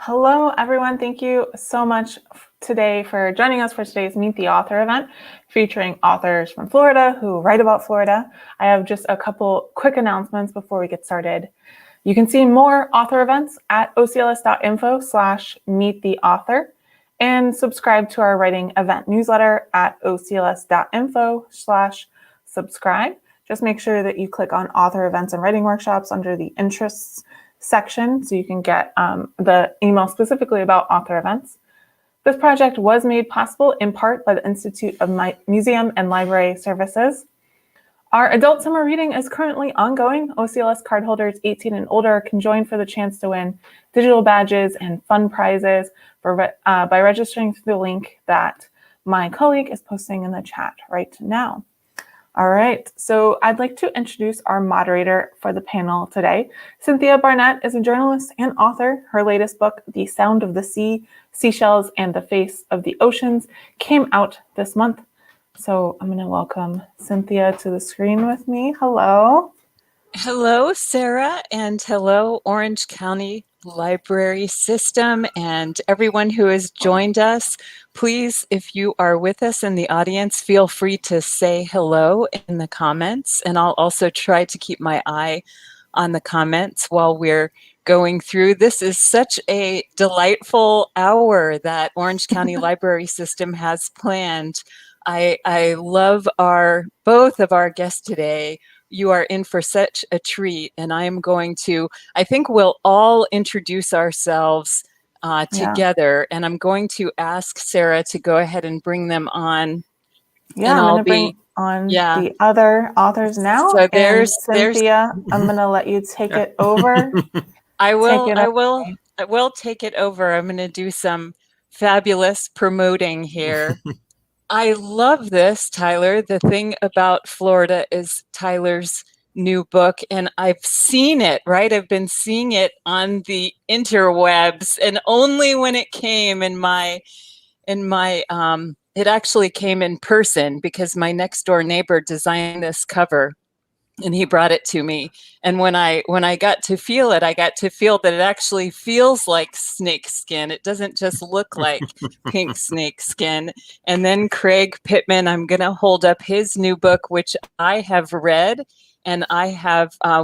Hello, everyone. Thank you so much today for joining us for today's Meet the Author event featuring authors from Florida who write about Florida. I have just a couple quick announcements before we get started. You can see more author events at ocls.info/meettheauthor and subscribe to our writing event newsletter at ocls.info/subscribe. Just make sure that you click on author events and writing workshops under the interests section so you can get the email specifically about author events. This project was made possible in part by the Institute of Museum and Library Services. Our adult summer reading is currently ongoing. OCLS cardholders 18 and older can join for the chance to win digital badges and fun prizes by registering through the link that my colleague is posting in the chat right now. All right, so I'd like to introduce our moderator for the panel today. Cynthia Barnett is a journalist and author. Her latest book, The Sound of the Sea, Seashells and the Face of the Oceans, came out this month. So I'm going to welcome Cynthia to the screen with me. Hello. Hello, Sarah, and hello, Orange County Library System, and everyone who has joined us. Please, if you are with us in the audience, feel free to say hello in the comments, and I'll also try to keep my eye on the comments while we're going through. This is such a delightful hour that Orange County Library System has planned. I love both of our guests today. You are in for such a treat, and I think we'll all introduce ourselves together, and I'm going to ask Sarah to go ahead and bring them on. Yeah, I'm going to bring on the other authors now. So Cynthia, I'm going to let you take it over. I will take it over. I'm going to do some fabulous promoting here. I love this, Tyler. The thing about Florida is Tyler's new book, and I've seen it, right? I've been seeing it on the interwebs, and only when it came it actually came in person because my next door neighbor designed this cover. And he brought it to me. And when I got to feel it, I got to feel that it actually feels like snake skin. It doesn't just look like pink snake skin. And then Craig Pittman, I'm going to hold up his new book, which I have read. And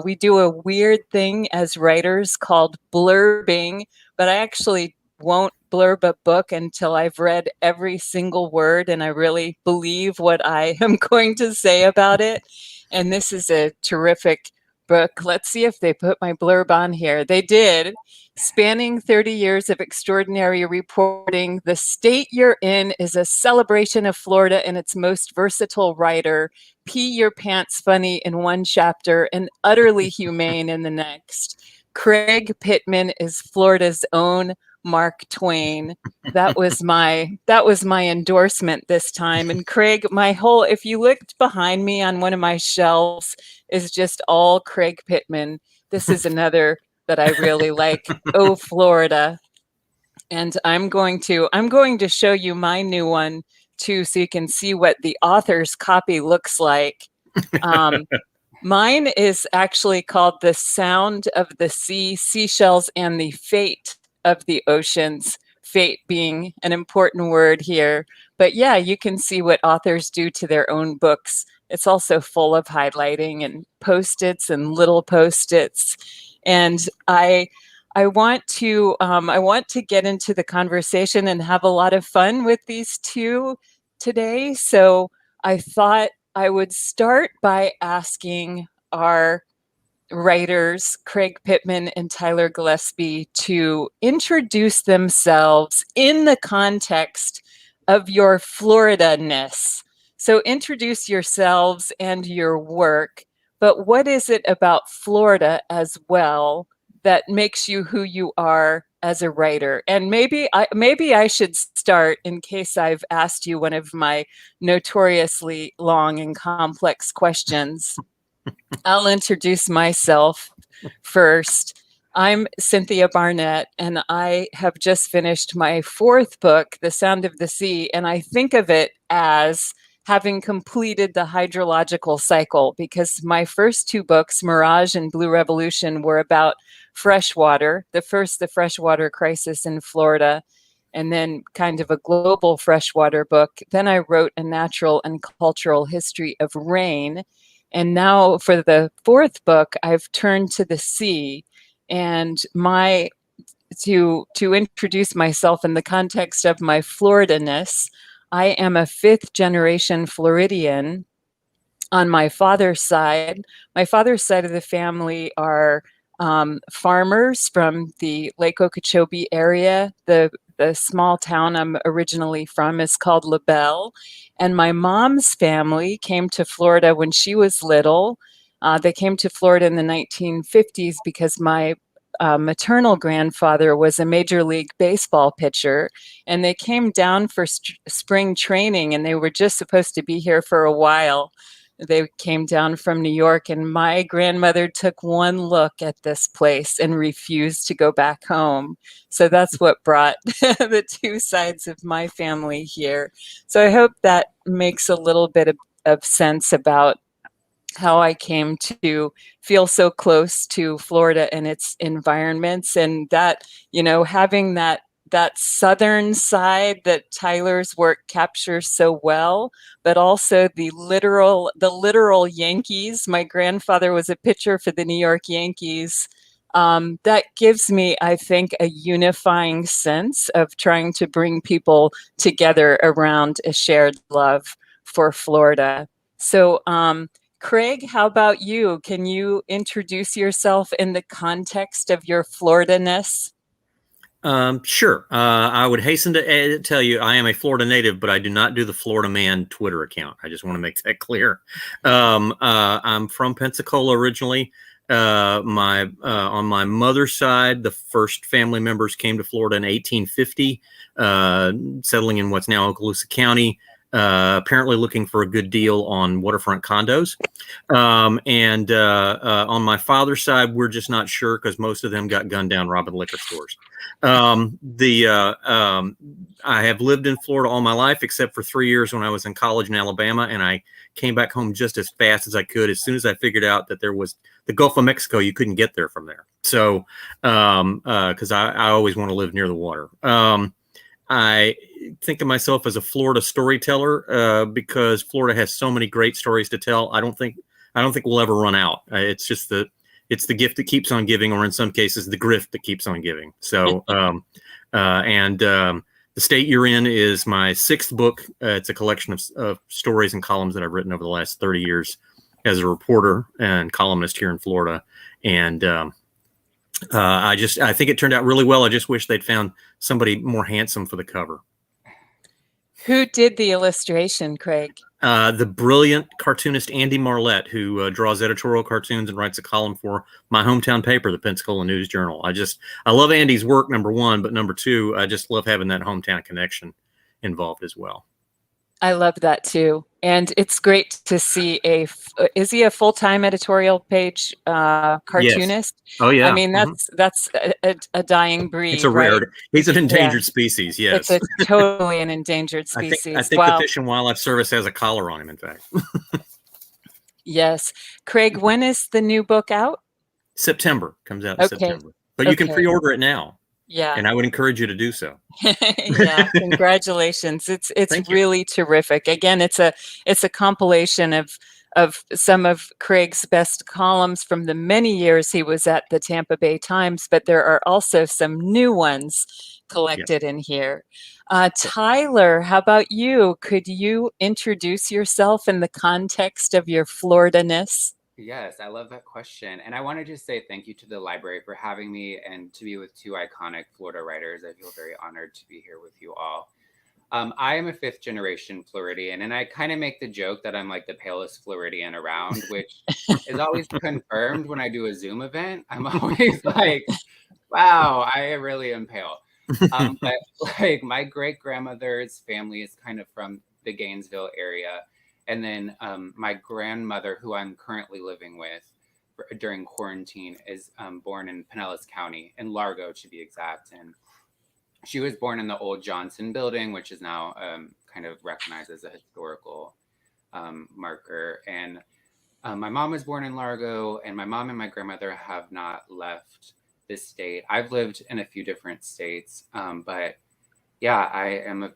we do a weird thing as writers called blurbing, but I actually won't blurb a book until I've read every single word and I really believe what I am going to say about it. And this is a terrific book. Let's see if they put my blurb on here. They did. Spanning 30 years of extraordinary reporting, The State You're In is a celebration of Florida and its most versatile writer. Pee your pants funny in one chapter and utterly humane in the next. Craig Pittman is Florida's own Mark Twain. That was my endorsement this time. And Craig, if you looked behind me on one of my shelves, is just all Craig Pittman. This is another that I really like. Oh, Florida. And I'm going to show you my new one too, so you can see what the author's copy looks like. Mine is actually called The Sound of the Sea, Seashells and the Fate of the Oceans, fate being an important word here. But yeah, you can see what authors do to their own books. It's also full of highlighting and Post-its and little Post-its. And I want to get into the conversation and have a lot of fun with these two today. So I thought I would start by asking our writers, Craig Pittman and Tyler Gillespie, to introduce themselves in the context of your Florida-ness. So introduce yourselves and your work, but what is it about Florida as well that makes you who you are as a writer? And maybe I should start, in case I've asked you one of my notoriously long and complex questions. I'll introduce myself first. I'm Cynthia Barnett, and I have just finished my fourth book, The Sound of the Sea, and I think of it as having completed the hydrological cycle, because my first two books, Mirage and Blue Revolution, were about freshwater. The first, the freshwater crisis in Florida, and then kind of a global freshwater book. Then I wrote a natural and cultural history of rain. And now for the fourth book, I've turned to the sea. And to introduce myself in the context of my Florida-ness, I am a fifth generation Floridian on my father's side. My father's side of the family are farmers from the Lake Okeechobee area. The small town I'm originally from is called LaBelle. And my mom's family came to Florida when she was little. They came to Florida in the 1950s because my maternal grandfather was a Major League Baseball pitcher, and they came down for spring training, and they were just supposed to be here for a while. They came down from New York, and my grandmother took one look at this place and refused to go back home. So that's what brought the two sides of my family here. So I hope that makes a little bit of sense about how I came to feel so close to Florida and its environments, and that, having that southern side that Tyler's work captures so well, but also the literal Yankees. My grandfather was a pitcher for the New York Yankees. That gives me, I think, a unifying sense of trying to bring people together around a shared love for Florida. So, Craig, how about you? Can you introduce yourself in the context of your Florida-ness? Sure. I would hasten to tell you I am a Florida native, but I do not do the Florida Man Twitter account. I just want to make that clear. I'm from Pensacola originally. On my mother's side, the first family members came to Florida in 1850, settling in what's now Okaloosa County. Apparently looking for a good deal on waterfront condos. On my father's side, we're just not sure because most of them got gunned down robbing liquor stores. I have lived in Florida all my life, except for 3 years when I was in college in Alabama, and I came back home just as fast as I could as soon as I figured out that there was the Gulf of Mexico. You couldn't get there from there. So, because I always want to live near the water. I think of myself as a Florida storyteller because Florida has so many great stories to tell. I don't think we'll ever run out. It's the gift that keeps on giving, or in some cases, the grift that keeps on giving. So, the state you're in is my sixth book. It's a collection of stories and columns that I've written over the last 30 years as a reporter and columnist here in Florida. And I think it turned out really well. I just wish they'd found somebody more handsome for the cover. Who did the illustration, Craig? The brilliant cartoonist Andy Marlette, who draws editorial cartoons and writes a column for my hometown paper, the Pensacola News Journal. I love Andy's work, number one, but number two, I just love having that hometown connection involved as well. I love that too. And it's great to see is he a full-time editorial page cartoonist? Yes. Oh yeah. I mean, that's a dying breed. It's a right? rarity. He's an endangered species. Yes. It's totally an endangered species. I think the Fish and Wildlife Service has a collar on him, in fact. Yes. Craig, when is the new book out? September. Comes out in September. But you can pre-order it now. Yeah. And I would encourage you to do so. Yeah, congratulations. It's really terrific. Again, it's a compilation of some of Craig's best columns from the many years he was at the Tampa Bay Times, but there are also some new ones collected in here. Tyler, how about you? Could you introduce yourself in the context of your Florida-ness? Yes, I love that question. And I want to just say thank you to the library for having me and to be with two iconic Florida writers. I feel very honored to be here with you all. I am a fifth generation Floridian, and I kind of make the joke that I'm like the palest Floridian around, which is always confirmed when I do a Zoom event. I'm always like, wow, I really am pale. But like my great grandmother's family is kind of from the Gainesville area. And then my grandmother, who I'm currently living with during quarantine, is born in Pinellas County, in Largo to be exact. And she was born in the old Johnson building, which is now kind of recognized as a historical marker. And my mom was born in Largo, and my mom and my grandmother have not left this state. I've lived in a few different states, but yeah, I am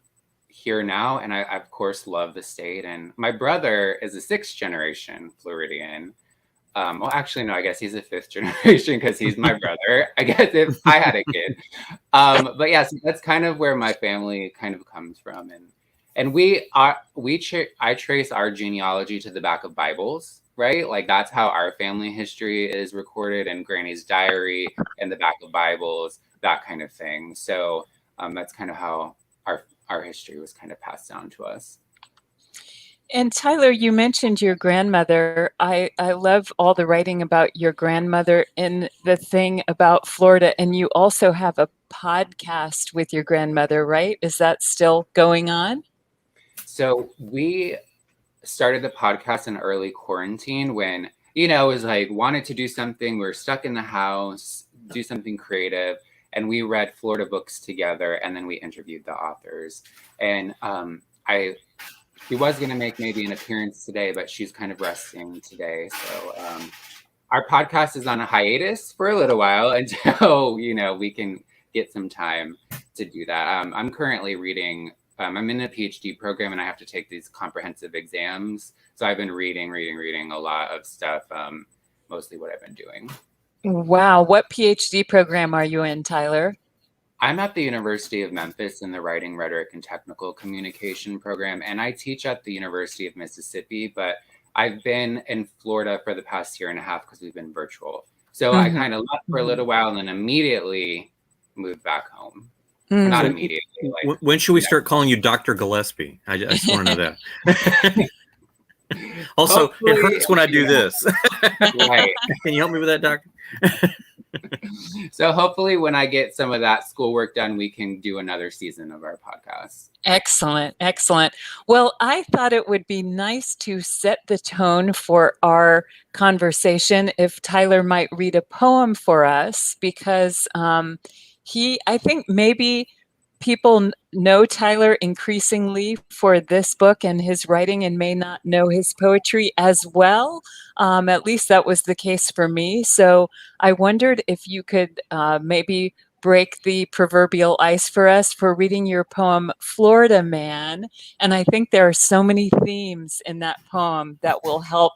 here now, and I of course love the state. And my brother is a 6th generation Floridian. Well, actually, no, I guess he's a 5th generation because he's my brother. I guess if I had a kid. But yeah, so that's kind of where my family kind of comes from. And I trace our genealogy to the back of Bibles, right? Like that's how our family history is recorded in Granny's diary and the back of Bibles, that kind of thing. So that's kind of how our history was kind of passed down to us. And Tyler, you mentioned your grandmother. I love all the writing about your grandmother and the thing about Florida. And you also have a podcast with your grandmother, right? Is that still going on? So we started the podcast in early quarantine when, it was like wanted to do something. We were stuck in the house, do something creative. And we read Florida books together, and then we interviewed the authors. And she was going to make maybe an appearance today, but she's kind of resting today. So our podcast is on a hiatus for a little while until, we can get some time to do that. I'm currently reading, I'm in a PhD program, and I have to take these comprehensive exams. So I've been reading a lot of stuff, mostly what I've been doing. Wow. What PhD program are you in, Tyler? I'm at the University of Memphis in the Writing, Rhetoric, and Technical Communication program, and I teach at the University of Mississippi, but I've been in Florida for the past year and a half because we've been virtual. So I kind of left for a little while and then immediately moved back home. Not immediately. When should we start calling you Dr. Gillespie? I just want to know that. Also, hopefully, it hurts when I do this. Right. Can you help me with that, doctor? So hopefully when I get some of that schoolwork done, we can do another season of our podcast. Excellent. Excellent. Well, I thought it would be nice to set the tone for our conversation if Tyler might read a poem for us, because I think maybe people know Tyler increasingly for this book and his writing and may not know his poetry as well. At least that was the case for me. So I wondered if you could maybe break the proverbial ice for us for reading your poem, Florida Man. And I think there are so many themes in that poem that will help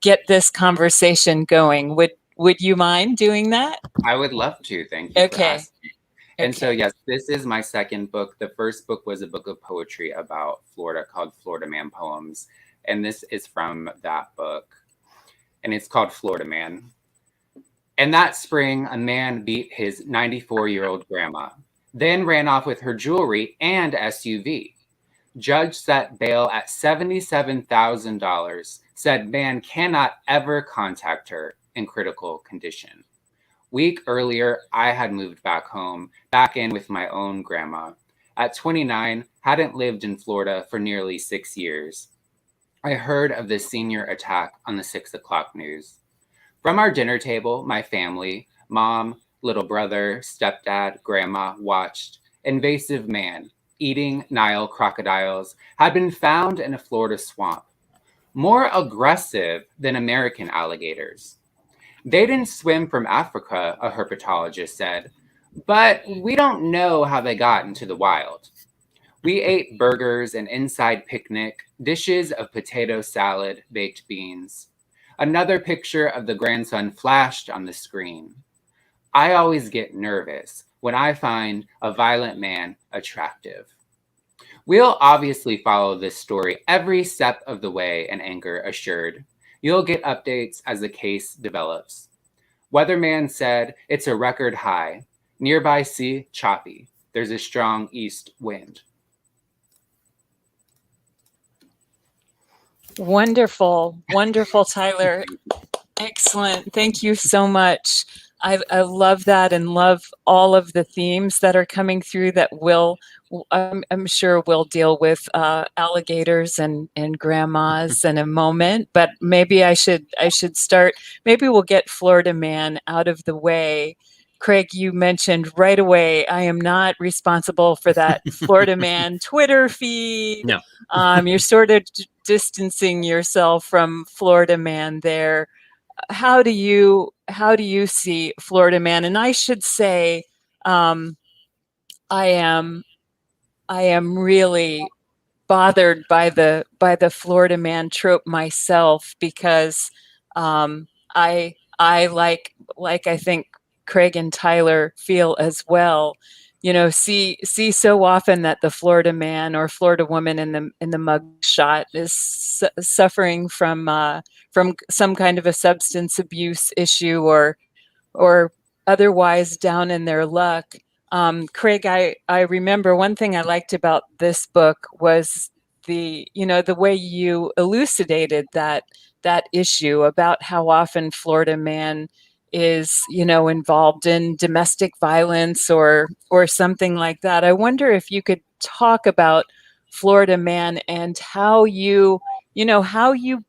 get this conversation going. Would you mind doing that? I would love to. Thank you. Okay. For asking. And so, yes, this is my second book. The first book was a book of poetry about Florida called Florida Man Poems. And this is from that book. And it's called Florida Man. And that spring, a man beat his 94-year-old grandma, then ran off with her jewelry and SUV. Judge set bail at $77,000, said man cannot ever contact her in critical condition. Week earlier, I had moved back home, back in with my own grandma. At 29, hadn't lived in Florida for nearly 6 years. I heard of the senior attack on the 6 o'clock news. From our dinner table, my family, mom, little brother, stepdad, grandma, watched. Invasive man, eating Nile crocodiles, had been found in a Florida swamp. More aggressive than American alligators. They didn't swim from Africa, a herpetologist said, but we don't know how they got into the wild. We ate burgers and inside picnic, dishes of potato salad, baked beans. Another picture of the grandson flashed on the screen. I always get nervous when I find a violent man attractive. We'll obviously follow this story every step of the way, an anchor assured. You'll get updates as the case develops. Weatherman said it's a record high. Nearby sea, choppy. There's a strong east wind. Wonderful. Wonderful, Tyler. Excellent. Thank you so much. I love that and love all of the themes that are coming through that I'm sure we'll deal with alligators and grandmas in a moment, but maybe I should start, maybe we'll get Florida Man out of the way Craig, you mentioned right away, I am not responsible for that Florida Man Twitter feed. No. You're sort of distancing yourself from Florida Man there. How do you see Florida Man? And I should say, I am really bothered by the Florida Man trope myself, because I like I think Craig and Tyler feel as well. See so often that the Florida Man or Florida woman in the mug shot is suffering from some kind of a substance abuse issue, or otherwise down in their luck. Craig, I remember one thing I liked about this book was the way you elucidated that issue about how often Florida Man is involved in domestic violence or something like that. I wonder if you could talk about Florida Man and how you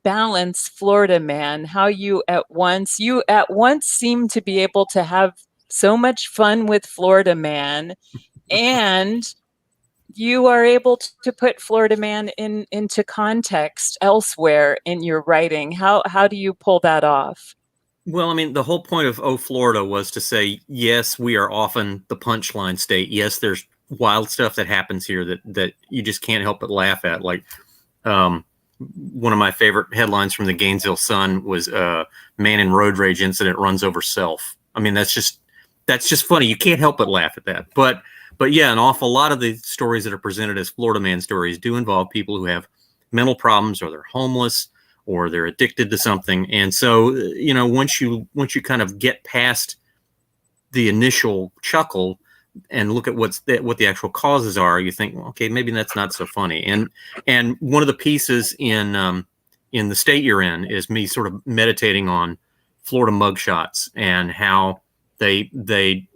balance Florida Man, how you at once seem to be able to have so much fun with Florida Man, and you are able to put Florida Man into context elsewhere in your writing. How do you pull that off? Well, I mean, the whole point of Oh, Florida was to say, yes, we are often the punchline state. Yes, there's wild stuff that happens here that you just can't help but laugh at. Like, one of my favorite headlines from the Gainesville Sun was "Man in road rage incident runs over self." I mean, that's just funny. You can't help but laugh at that. But yeah, an awful lot of the stories that are presented as Florida Man stories do involve people who have mental problems, or they're homeless, or they're addicted to something. And so, once you kind of get past the initial chuckle and look at what the actual causes are, you think, well, okay, maybe that's not so funny. And one of the pieces in the state you're in is me sort of meditating on Florida mugshots and how they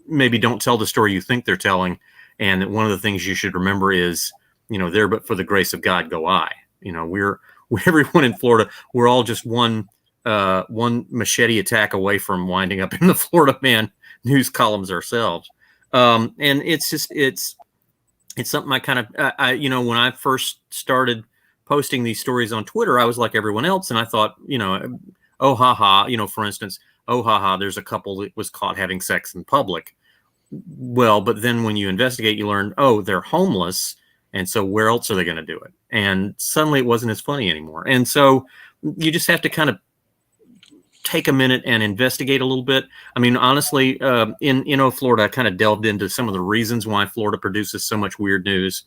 maybe don't tell the story you think they're telling. And that one of the things you should remember is, there but for the grace of God go I. We're everyone in Florida, we're all just one machete attack away from winding up in the Florida Man news columns ourselves. And it's something I kind of, when I first started posting these stories on Twitter, I was like everyone else. And I thought, oh, ha ha, for instance, oh, ha ha, there's a couple that was caught having sex in public. Well, but then when you investigate, you learn, oh, they're homeless. And so where else are they going to do it? And suddenly it wasn't as funny anymore. And so you just have to kind of take a minute and investigate a little bit. I mean, honestly, in Florida, I kind of delved into some of the reasons why Florida produces so much weird news.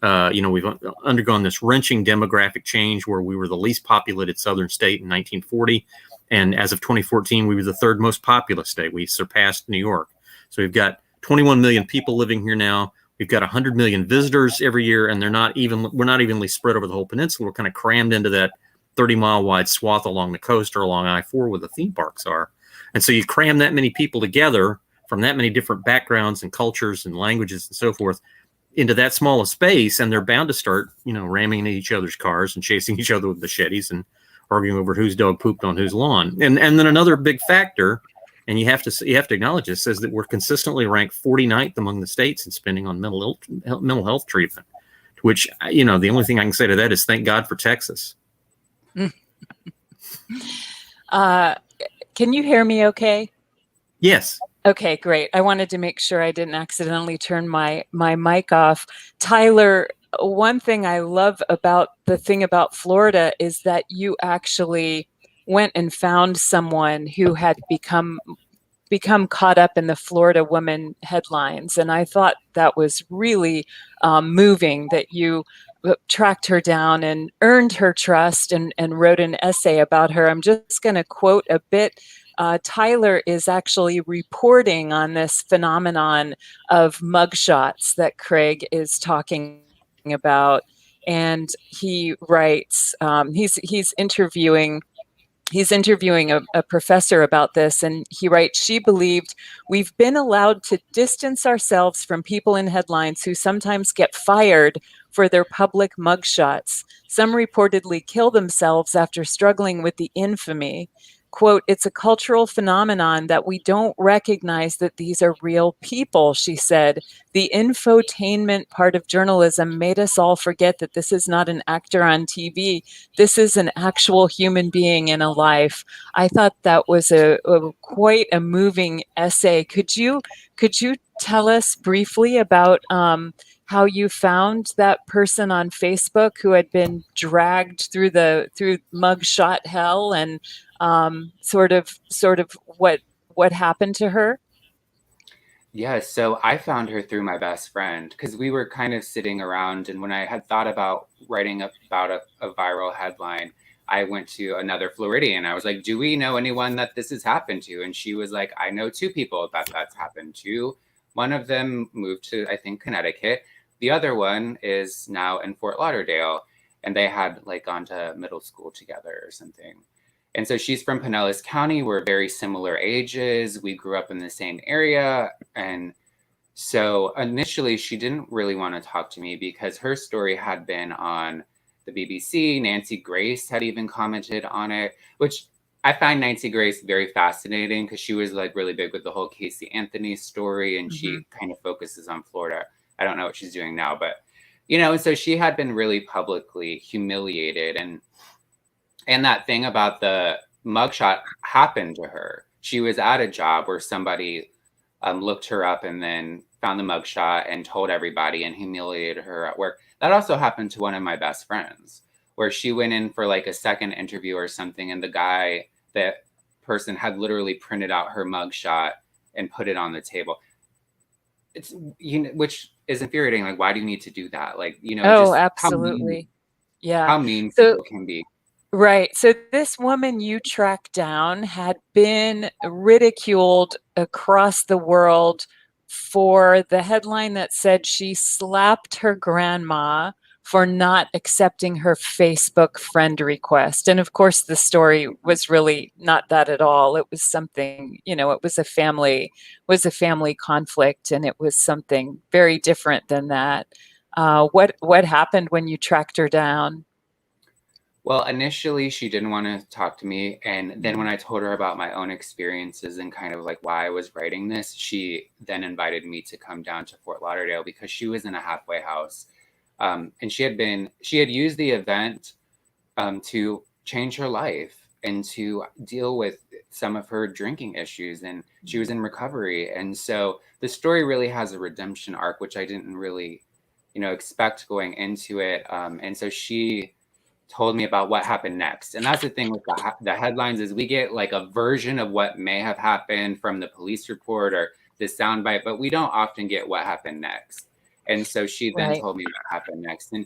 We've undergone this wrenching demographic change where we were the least populated southern state in 1940. And as of 2014, we were the third most populous state. We surpassed New York. So we've got 21 million people living here now. We've got 100 million visitors every year, and we're not evenly spread over the whole peninsula. We're kind of crammed into that 30-mile wide swath along the coast or along I-4 where the theme parks are. And so you cram that many people together from that many different backgrounds and cultures and languages and so forth into that small a space, and they're bound to start, ramming into each other's cars and chasing each other with machetes and arguing over whose dog pooped on whose lawn. And then another big factor, and you have to acknowledge this, is that we're consistently ranked 49th among the states in spending on mental health treatment, which, the only thing I can say to that is thank God for Texas. Can you hear me okay? Yes. Okay, great. I wanted to make sure I didn't accidentally turn my mic off. Tyler, one thing I love about Florida is that you actually went and found someone who had become caught up in the Florida woman headlines. And I thought that was really moving, that you tracked her down and earned her trust and wrote an essay about her. I'm just going to quote a bit. Tyler is actually reporting on this phenomenon of mugshots that Craig is talking about. And he writes, he's interviewing a professor about this, and he writes, she believed we've been allowed to distance ourselves from people in headlines who sometimes get fired for their public mugshots. Some reportedly kill themselves after struggling with the infamy. quote, "It's a cultural phenomenon that we don't recognize that these are real people," she said. "The infotainment part of journalism made us all forget that this is not an actor on TV. This is an actual human being in a life." I thought that was a quite a moving essay. Could you tell us briefly about how you found that person on Facebook who had been dragged through mugshot hell, and sort of what happened to her? Yeah, so I found her through my best friend because we were kind of sitting around, and when I had thought about writing about a viral headline, I went to another Floridian. I was like, "Do we know anyone that this has happened to?" And she was like, "I know two people that's happened to. One of them moved to, I think, Connecticut. The other one is now in Fort Lauderdale, and they had like gone to middle school together or something." And so she's from Pinellas County. We're very similar ages. We grew up in the same area. And so initially, she didn't really want to talk to me because her story had been on the BBC. Nancy Grace had even commented on it, which I find Nancy Grace very fascinating because she was like really big with the whole Casey Anthony story, and she kind of focuses on Florida. I don't know what she's doing now, but and so she had been really publicly humiliated, and that thing about the mugshot happened to her. She was at a job where somebody looked her up and then found the mugshot and told everybody and humiliated her at work. That also happened to one of my best friends, where she went in for like a second interview or something, and that person had literally printed out her mugshot and put it on the table. It's which is infuriating. Like, why do you need to do that? Like, Oh, just absolutely. Yeah. how mean So people can be. right. So this woman you tracked down had been ridiculed across the world for the headline that said she slapped her grandma for not accepting her Facebook friend request. And of course, the story was really not that at all. It was something, it was a family conflict, and it was something very different than that. What happened when you tracked her down? Well, initially, she didn't want to talk to me. And then when I told her about my own experiences and kind of like why I was writing this, she then invited me to come down to Fort Lauderdale because she was in a halfway house. And she had used the event to change her life and to deal with some of her drinking issues. And she was in recovery. And so the story really has a redemption arc, which I didn't really, expect going into it. And so she told me about what happened next. And that's the thing with the headlines is we get like a version of what may have happened from the police report or the soundbite, but we don't often get what happened next. And so she then Right. told me what happened next. And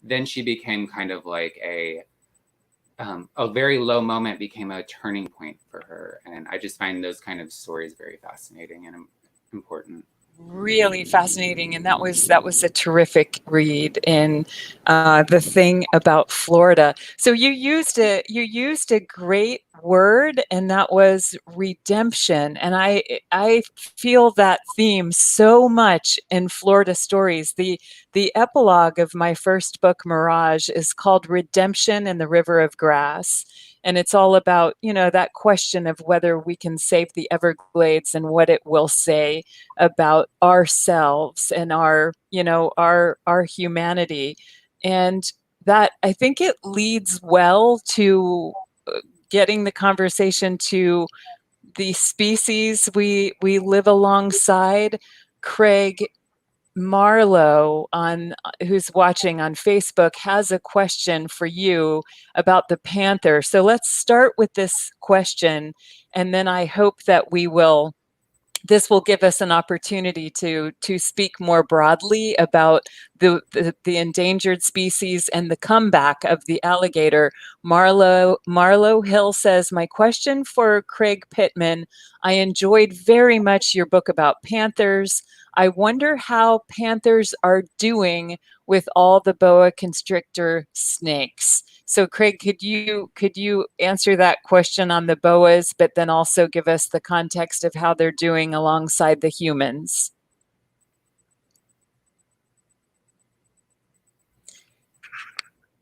then she became kind of like a very low moment became a turning point for her. And I just find those kind of stories very fascinating and important. Really fascinating, and that was a terrific read in the thing about Florida. So you used a great word, and that was redemption. And I feel that theme so much in Florida stories. The epilogue of my first book, Mirage, is called Redemption in the River of Grass. And it's all about, that question of whether we can save the Everglades and what it will say about ourselves and our humanity. And that, I think, it leads well to getting the conversation to the species we live alongside. Craig Marlowe, who's watching on Facebook, has a question for you about the panther. So let's start with this question, and then I hope that this will give us an opportunity to speak more broadly about the endangered species and the comeback of the alligator. Marlowe Hill says, "My question for Craig Pittman: I enjoyed very much your book about panthers. I wonder how panthers are doing with all the boa constrictor snakes." So Craig, could you answer that question on the boas, but then also give us the context of how they're doing alongside the humans?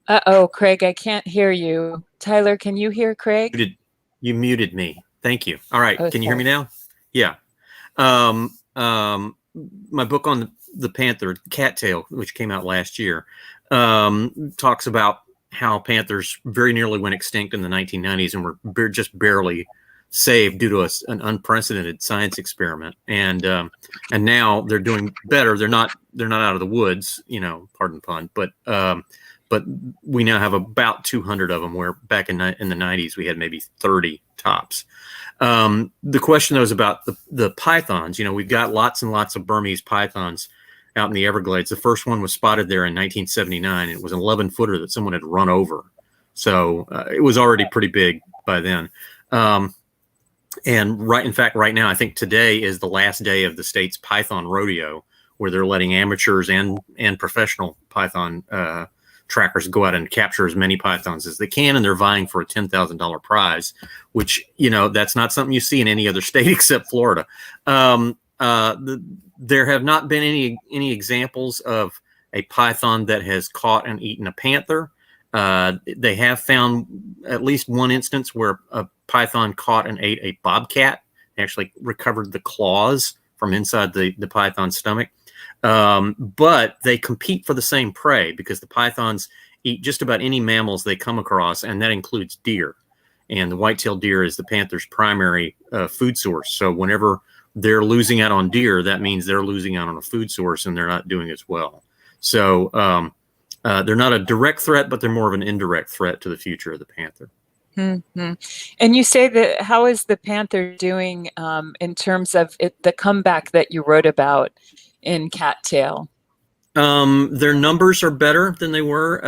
Uh-oh, Craig, I can't hear you. Tyler, can you hear Craig? You muted me. Thank you. All right. Oh, Can you hear me sorry. now? Yeah. My book on the Panther Cat Tale, which came out last year, talks about how panthers very nearly went extinct in the 1990s and were just barely saved due to an unprecedented science experiment. And now they're doing better. They're not out of the woods, pardon pun, but we now have about 200 of them, where back in the 90s we had maybe 30 tops. The question though is about the pythons. We've got lots and lots of Burmese pythons out in the Everglades. The first one was spotted there in 1979. It was an 11-footer that someone had run over. So it was already pretty big by then. And in fact, right now, I think today is the last day of the state's Python Rodeo, where they're letting amateurs and professional Python trackers go out and capture as many pythons as they can, and they're vying for a $10,000 prize, which that's not something you see in any other state except Florida. There have not been any examples of a python that has caught and eaten a panther. They have found at least one instance where a python caught and ate a bobcat. They actually recovered the claws from inside the python's stomach. But they compete for the same prey, because the pythons eat just about any mammals they come across, and that includes deer. And the white-tailed deer is the panther's primary food source. So whenever they're losing out on deer, that means they're losing out on a food source, and they're not doing as well. So they're not a direct threat, but they're more of an indirect threat to the future of the panther. Mm-hmm. And you say that, how is the panther doing in terms of the comeback that you wrote about in Cat Tale? Their numbers are better than they were.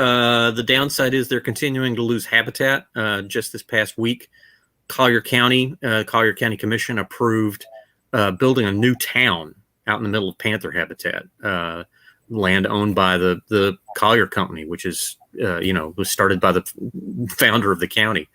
The downside is they're continuing to lose habitat. Just this past week, Collier County Commission approved building a new town out in the middle of panther habitat, land owned by the Collier Company, which is was started by the founder of the county.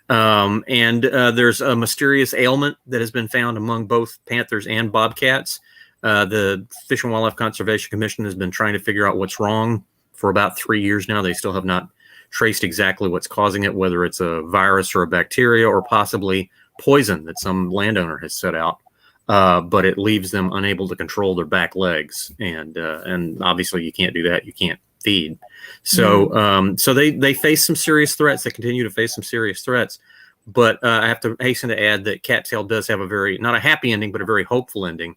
And there's a mysterious ailment that has been found among both panthers and bobcats. The Fish and Wildlife Conservation Commission has been trying to figure out what's wrong for about 3 years now. They still have not traced exactly what's causing it, whether it's a virus or a bacteria or possibly poison that some landowner has set out. But it leaves them unable to control their back legs, and obviously you can't do that. You can't feed. So so they face some serious threats. They continue to face some serious threats. But I have to hasten to add that Cat Tale does have a not a happy ending, but a very hopeful ending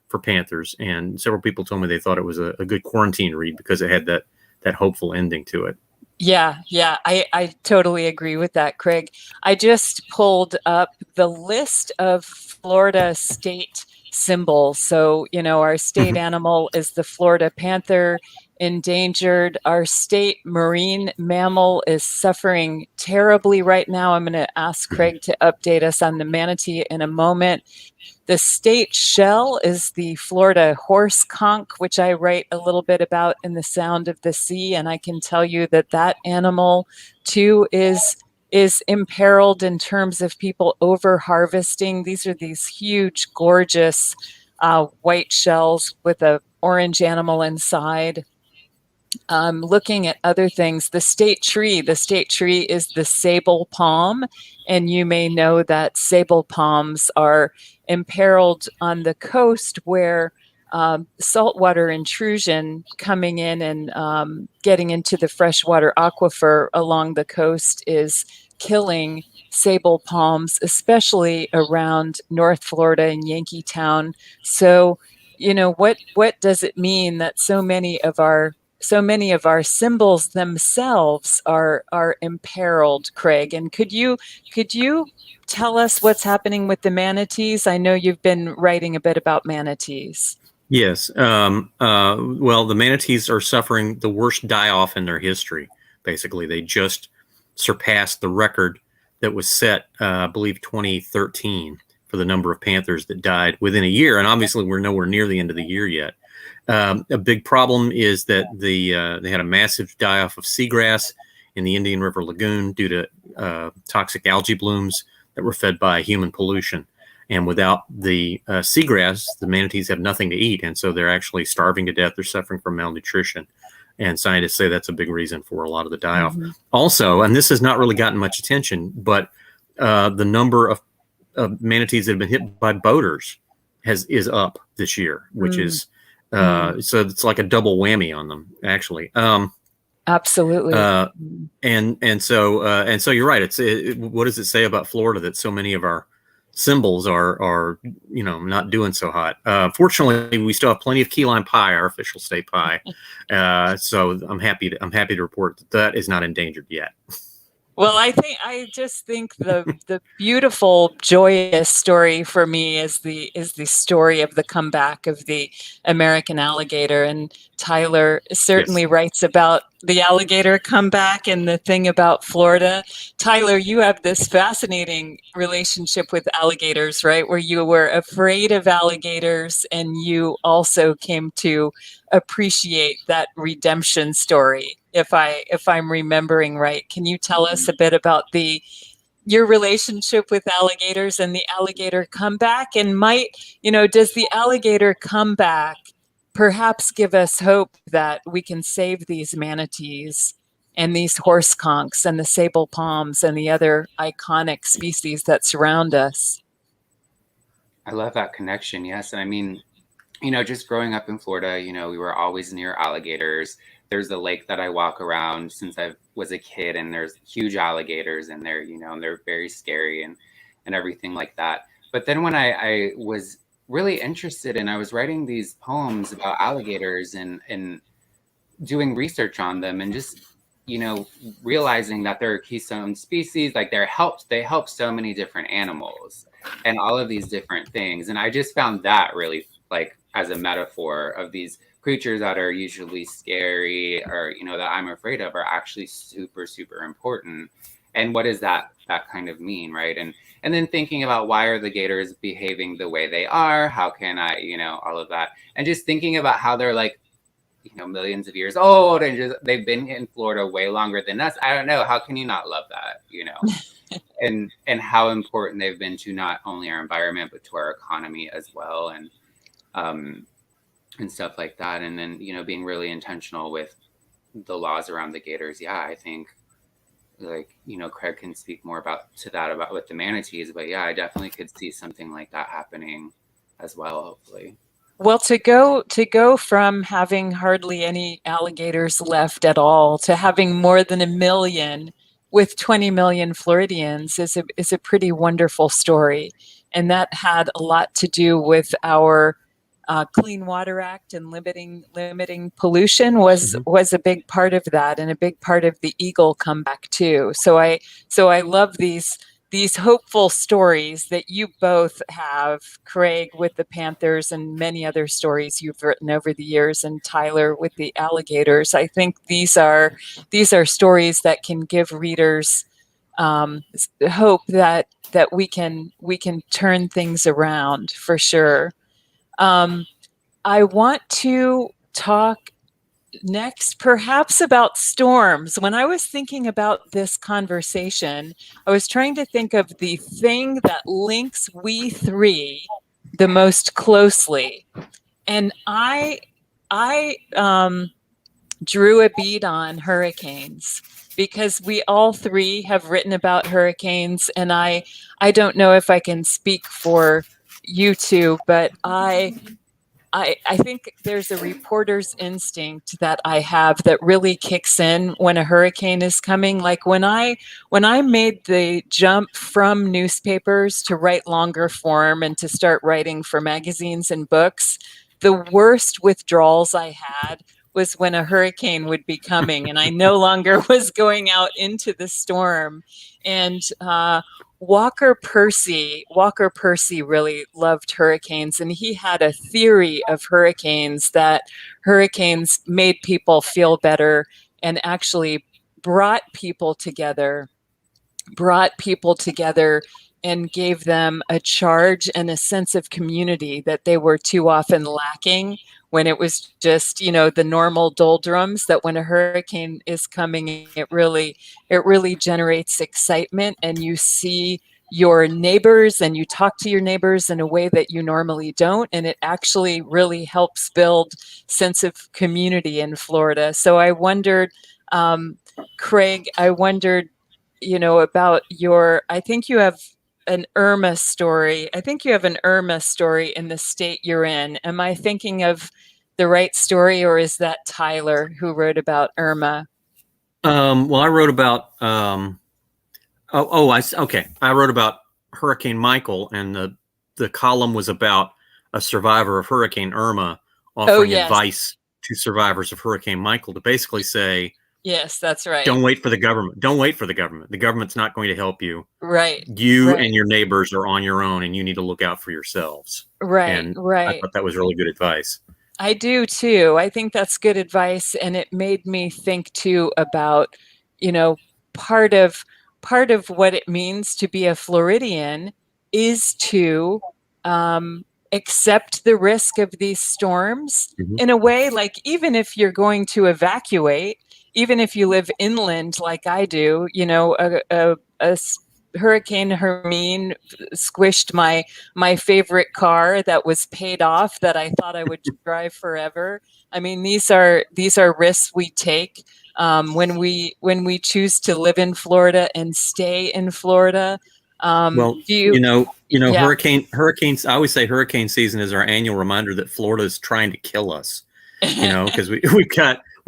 for panthers. And several people told me they thought it was a good quarantine read because it had that hopeful ending to it. Yeah, I totally agree with that, Craig. I just pulled up the list of Florida state symbols. So, our state animal is the Florida panther, endangered. Our state marine mammal is suffering terribly right now. I'm going to ask Craig to update us on the manatee in a moment. The state shell is the Florida horse conch, which I write a little bit about in The Sound of the Sea. And I can tell you that animal too is imperiled in terms of people over harvesting. These are these huge, gorgeous white shells with an orange animal inside. Looking at other things, the state tree is the Sable Palm. And you may know that Sable Palms are imperiled on the coast, where saltwater intrusion coming in and getting into the freshwater aquifer along the coast is killing Sable Palms, especially around North Florida and Yankeetown. So, what does it mean that so many of our symbols themselves are imperiled, Craig? And could you tell us what's happening with the manatees? I know you've been writing a bit about manatees. Yes. Well, the manatees are suffering the worst die-off in their history. Basically, they just surpassed the record that was set, I believe, 2013 for the number of panthers that died within a year. And obviously, we're nowhere near the end of the year yet. A big problem is that they had a massive die-off of seagrass in the Indian River Lagoon due to toxic algae blooms that were fed by human pollution. And without the seagrass, the manatees have nothing to eat. And so they're actually starving to death. They're suffering from malnutrition. And scientists say that's a big reason for a lot of the die-off. Also, and this has not really gotten much attention, but the number of manatees that have been hit by boaters is up this year, which is so it's like a double whammy on them, actually. Absolutely. And so you're right. What does it say about Florida that so many of our symbols are not doing so hot? Fortunately, we still have plenty of key lime pie, our official state pie. So I'm happy to report that is not endangered yet. Well, I just think the beautiful, joyous story for me is the story of the comeback of the American alligator. And Tyler certainly writes about the alligator comeback and the thing about Florida. Tyler, you have this fascinating relationship with alligators, right? Where you were afraid of alligators and you also came to appreciate that redemption story. If I'm remembering right, can you tell us a bit about your relationship with alligators and the alligator comeback? And does the alligator comeback perhaps give us hope that we can save these manatees and these horse conchs and the sable palms and the other iconic species that surround us? I love that connection. Yes. And I mean, just growing up in Florida, we were always near alligators. There's the lake that I walk around since I was a kid, and there's huge alligators in there, and they're very scary and everything like that. But then when I was really interested and I was writing these poems about alligators and doing research on them and just, realizing that they're a keystone species, like they help so many different animals and all of these different things. And I just found that really like as a metaphor of these creatures that are usually scary or, that I'm afraid of are actually super, super important. And what does that kind of mean, right? And then thinking about why are the gators behaving the way they are? How can I, all of that. And just thinking about how they're like, millions of years old and they've been in Florida way longer than us. I don't know. How can you not love that, and how important they've been to not only our environment, but to our economy as well. And stuff like that. And then, being really intentional with the laws around the gators. Yeah, I think like, Craig can speak more about with the manatees, but yeah, I definitely could see something like that happening as well, hopefully. Well, to go from having hardly any alligators left at all to having more than 1 million with 20 million Floridians is a pretty wonderful story. And that had a lot to do with our Clean Water Act and limiting pollution was a big part of that, and a big part of the eagle comeback too. So I love these hopeful stories that you both have, Craig with the Panthers and many other stories you've written over the years, and Tyler with the alligators. I think these are stories that can give readers hope that we can turn things around for sure. I want to talk next perhaps about storms. When I was thinking about this conversation, I was trying to think of the thing that links we three the most closely. And I drew a bead on hurricanes because we all three have written about hurricanes, and I don't know if I can speak for you two, but I think there's a reporter's instinct that I have that really kicks in when a hurricane is coming. Like when I made the jump from newspapers to write longer form and to start writing for magazines and books, the worst withdrawals I had was when a hurricane would be coming and I no longer was going out into the storm. And Walker Percy really loved hurricanes, and he had a theory of hurricanes that hurricanes made people feel better and actually brought people together and gave them a charge and a sense of community that they were too often lacking when it was just, the normal doldrums. That when a hurricane is coming, it really generates excitement, and you see your neighbors and you talk to your neighbors in a way that you normally don't. And it actually really helps build sense of community in Florida. So I wondered, Craig, about I think you have an Irma story. I think you have an Irma story in the state you're in. Am I thinking of the right story, or is that Tyler who wrote about Irma? Well, I wrote about, okay. I wrote about Hurricane Michael, and the column was about a survivor of Hurricane Irma offering yes. advice to survivors of Hurricane Michael to basically say, yes, that's right. Don't wait for the government. Don't wait for the government. The government's not going to help you. Right. You and your neighbors are on your own, and you need to look out for yourselves. Right. And right. I thought that was really good advice. I do too. I think that's good advice, and it made me think too about, part of what it means to be a Floridian is to accept the risk of these storms in a way. Like, even if you're going to evacuate, even if you live inland like I do, a Hurricane Hermine squished my favorite car that was paid off that I thought I would drive forever. I mean, these are risks we take when we choose to live in Florida and stay in Florida. Hurricanes. I always say hurricane season is our annual reminder that Florida is trying to kill us. Because we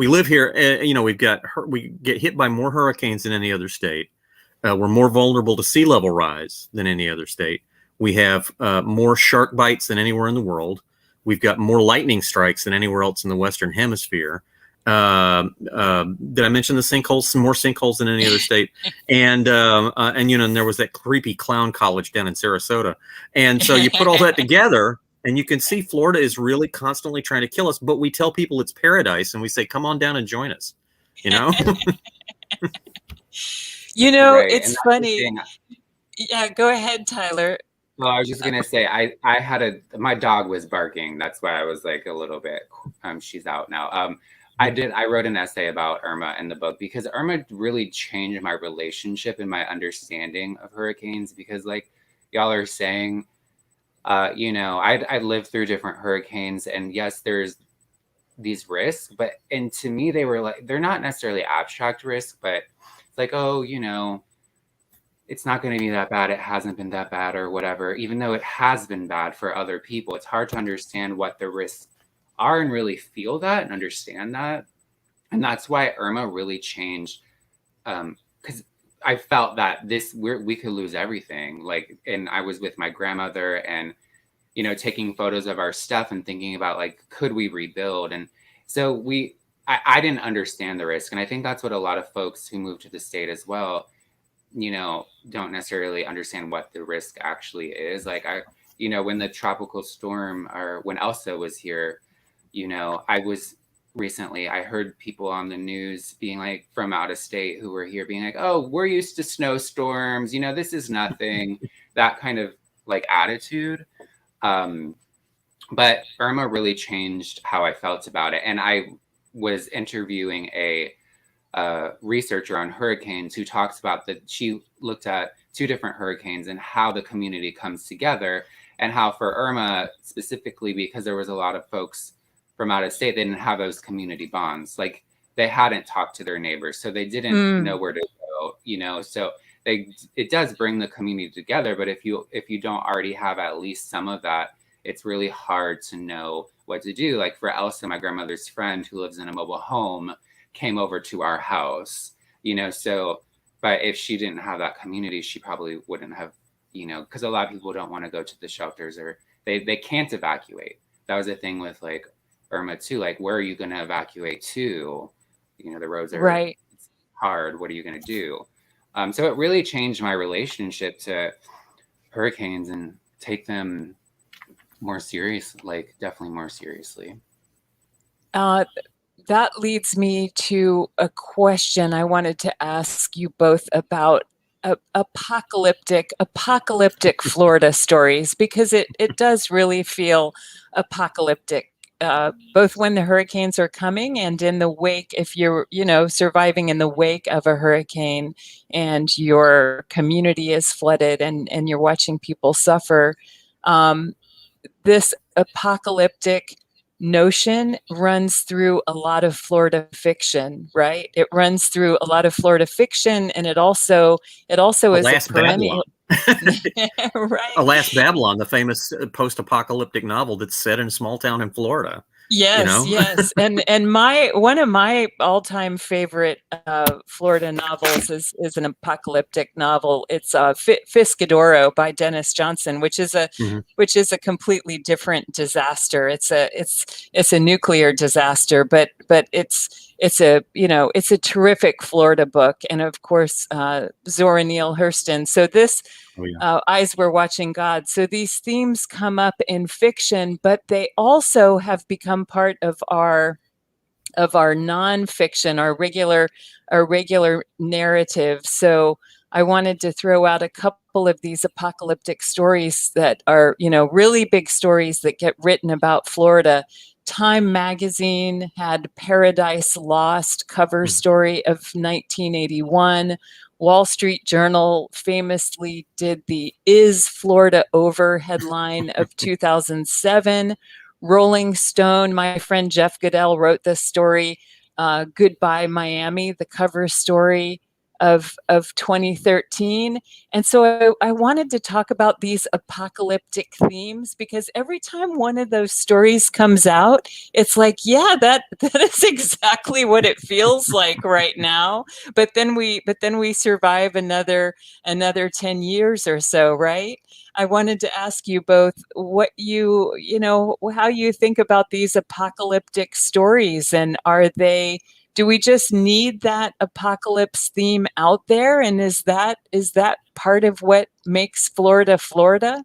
live here. We get hit by more hurricanes than any other state. We're more vulnerable to sea level rise than any other state. We have more shark bites than anywhere in the world. We've got more lightning strikes than anywhere else in the Western Hemisphere. Did I mention the sinkholes? Some more sinkholes than any other state. And there was that creepy clown college down in Sarasota. And so you put all that together, and you can see Florida is really constantly trying to kill us. But we tell people it's paradise, and we say, come on down and join us. Right. It's funny. Yeah, go ahead, Tyler. Well, I was just gonna say, I had my dog was barking. That's why I was like a little bit. She's out now. I wrote an essay about Irma in the book because Irma really changed my relationship and my understanding of hurricanes. Because, like y'all are saying, I lived through different hurricanes, and yes, there's these risks, and to me, they're not necessarily abstract risks, but it's like, it's not going to be that bad. It hasn't been that bad or whatever, even though it has been bad for other people. It's hard to understand what the risks are and really feel that and understand that. And that's why Irma really changed. Because I felt that we could lose everything. And I was with my grandmother and, taking photos of our stuff and thinking about could we rebuild? And so I didn't understand the risk. And I think that's what a lot of folks who move to the state as well, don't necessarily understand what the risk actually is. When the tropical storm or when Elsa was here, I heard people on the news being from out of state who were here being oh, we're used to snowstorms. This is nothing, that kind of attitude. But Irma really changed how I felt about it. And I was interviewing a researcher on hurricanes who talks about that she looked at 2 different hurricanes and how the community comes together, and how for Irma specifically, because there was a lot of folks from out of state, they didn't have those community bonds. They hadn't talked to their neighbors, so they didn't know where to go, so it does bring the community together. But if you don't already have at least some of that, it's really hard to know what to do. For Elsa, my grandmother's friend who lives in a mobile home, came over to our house, but if she didn't have that community, she probably wouldn't have, because a lot of people don't want to go to the shelters, or they can't evacuate. That was a thing with Irma too. Where are you going to evacuate to? The roads are right. It's hard. What are you going to do? So it really changed my relationship to hurricanes and take them more serious, definitely more seriously. That leads me to a question I wanted to ask you both about apocalyptic Florida stories, because it does really feel apocalyptic, both when the hurricanes are coming and in the wake, if you're, surviving in the wake of a hurricane and your community is flooded and you're watching people suffer. This apocalyptic notion runs through a lot of Florida fiction, right? It runs through a lot of Florida fiction, and it also is a Alas, perennial. Babylon. Right. Alas, Babylon, the famous post-apocalyptic novel that's set in a small town in Florida. Yes, yes, and one of my all-time favorite Florida novels is an apocalyptic novel. It's Fiscadoro by Dennis Johnson, which is a completely different disaster. It's a nuclear disaster, but it's a terrific Florida book, and of course Zora Neale Hurston. So this. Oh, yeah. Eyes Were Watching God. So these themes come up in fiction, but they also have become part of our nonfiction, our regular narrative. So I wanted to throw out a couple of these apocalyptic stories that are, really big stories that get written about Florida. Time magazine had Paradise Lost cover story of 1981. Wall Street Journal famously did the Is Florida Over headline of 2007. Rolling Stone, my friend Jeff Goodell wrote this story, Goodbye Miami, the cover story of 2013. And so I wanted to talk about these apocalyptic themes, because every time one of those stories comes out, it's like, yeah, that is exactly what it feels like right now. But then we survive another 10 years or so, right? I wanted to ask you both what how you think about these apocalyptic stories, and do we just need that apocalypse theme out there? And is that part of what makes Florida Florida?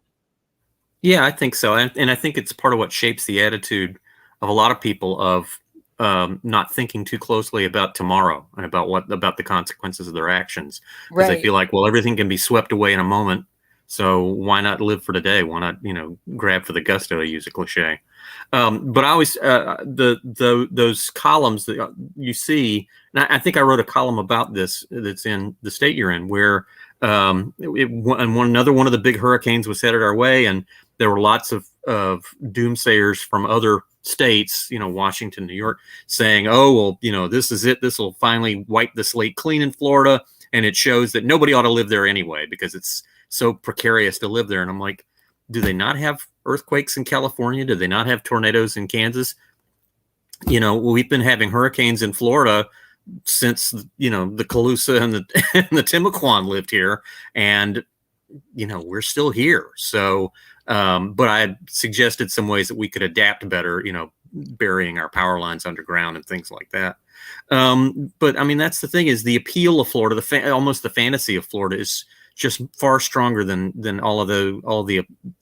Yeah, I think so. And I think it's part of what shapes the attitude of a lot of people of not thinking too closely about tomorrow and about the consequences of their actions. Because they feel like, well, everything can be swept away in a moment. So why not live for today? Why not, grab for the gusto, to use a cliche? But I always those columns that you see, and I think I wrote a column about this that's in the state you're in, where another one of the big hurricanes was headed our way, and there were lots of doomsayers from other states, Washington, New York, saying, "Oh, well, this is it. This will finally wipe the slate clean in Florida," and it shows that nobody ought to live there anyway because it's so precarious to live there. And I'm like, do they not have earthquakes in California? Do they not have tornadoes in Kansas? We've been having hurricanes in Florida since, the Calusa and the Timucuan lived here, and, we're still here. So, but I had suggested some ways that we could adapt better, burying our power lines underground and things like that. But I mean, that's the thing, is the appeal of Florida, almost the fantasy of Florida is just far stronger than all the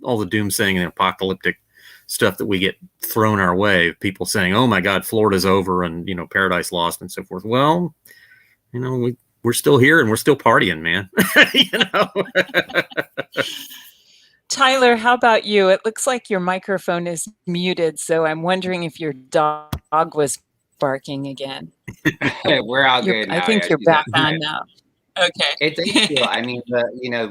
doomsaying and apocalyptic stuff that we get thrown our way. People saying, "Oh my God, Florida's over," and Paradise Lost and so forth. Well, we're still here and we're still partying, man. Tyler, how about you? It looks like your microphone is muted, so I'm wondering if your dog was barking again. We're all good now. I think you're back on now. Okay. It does feel, I mean,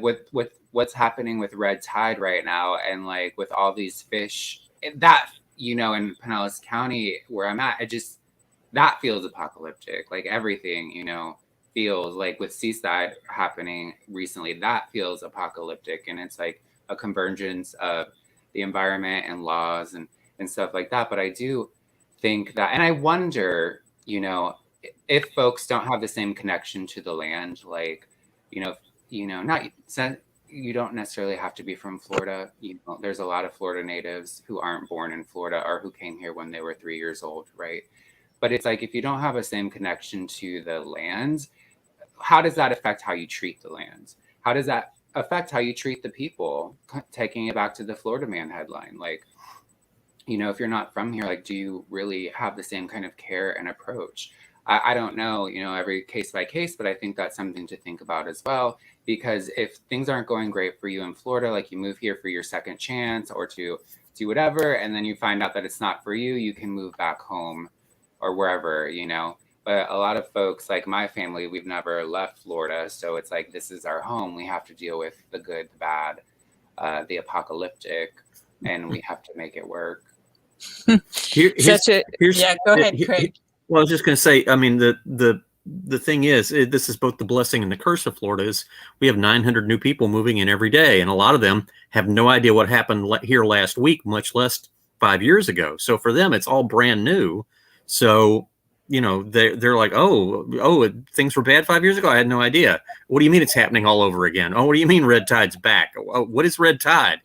with what's happening with red tide right now, and like with all these fish that, in Pinellas County where I'm at, that feels apocalyptic. Like everything, feels like, with seaside happening recently, that feels apocalyptic. And it's like a convergence of the environment and laws and stuff like that. But I do think that, and I wonder, if folks don't have the same connection to the land, like, not you don't necessarily have to be from Florida. There's a lot of Florida natives who aren't born in Florida or who came here when they were 3 years old, right? But it's like, if you don't have the same connection to the land, how does that affect how you treat the land? How does that affect how you treat the people? Taking it back to the Florida Man headline, like, if you're not from here, like, do you really have the same kind of care and approach? I don't know, every case by case, but I think that's something to think about as well. Because if things aren't going great for you in Florida, like you move here for your second chance or to do whatever, and then you find out that it's not for you, you can move back home or wherever, But a lot of folks, like my family, we've never left Florida. So it's like, this is our home. We have to deal with the good, the bad, the apocalyptic, and we have to make it work. Such a yeah. Go ahead, Craig. Well, I was just going to say, I mean, the thing is, this is both the blessing and the curse of Florida. Is we have 900 new people moving in every day, and a lot of them have no idea what happened here last week, much less 5 years ago. So for them, it's all brand new. So they're like, oh, things were bad 5 years ago. I had no idea. What do you mean it's happening all over again? Oh, what do you mean red tide's back? Oh, what is red tide?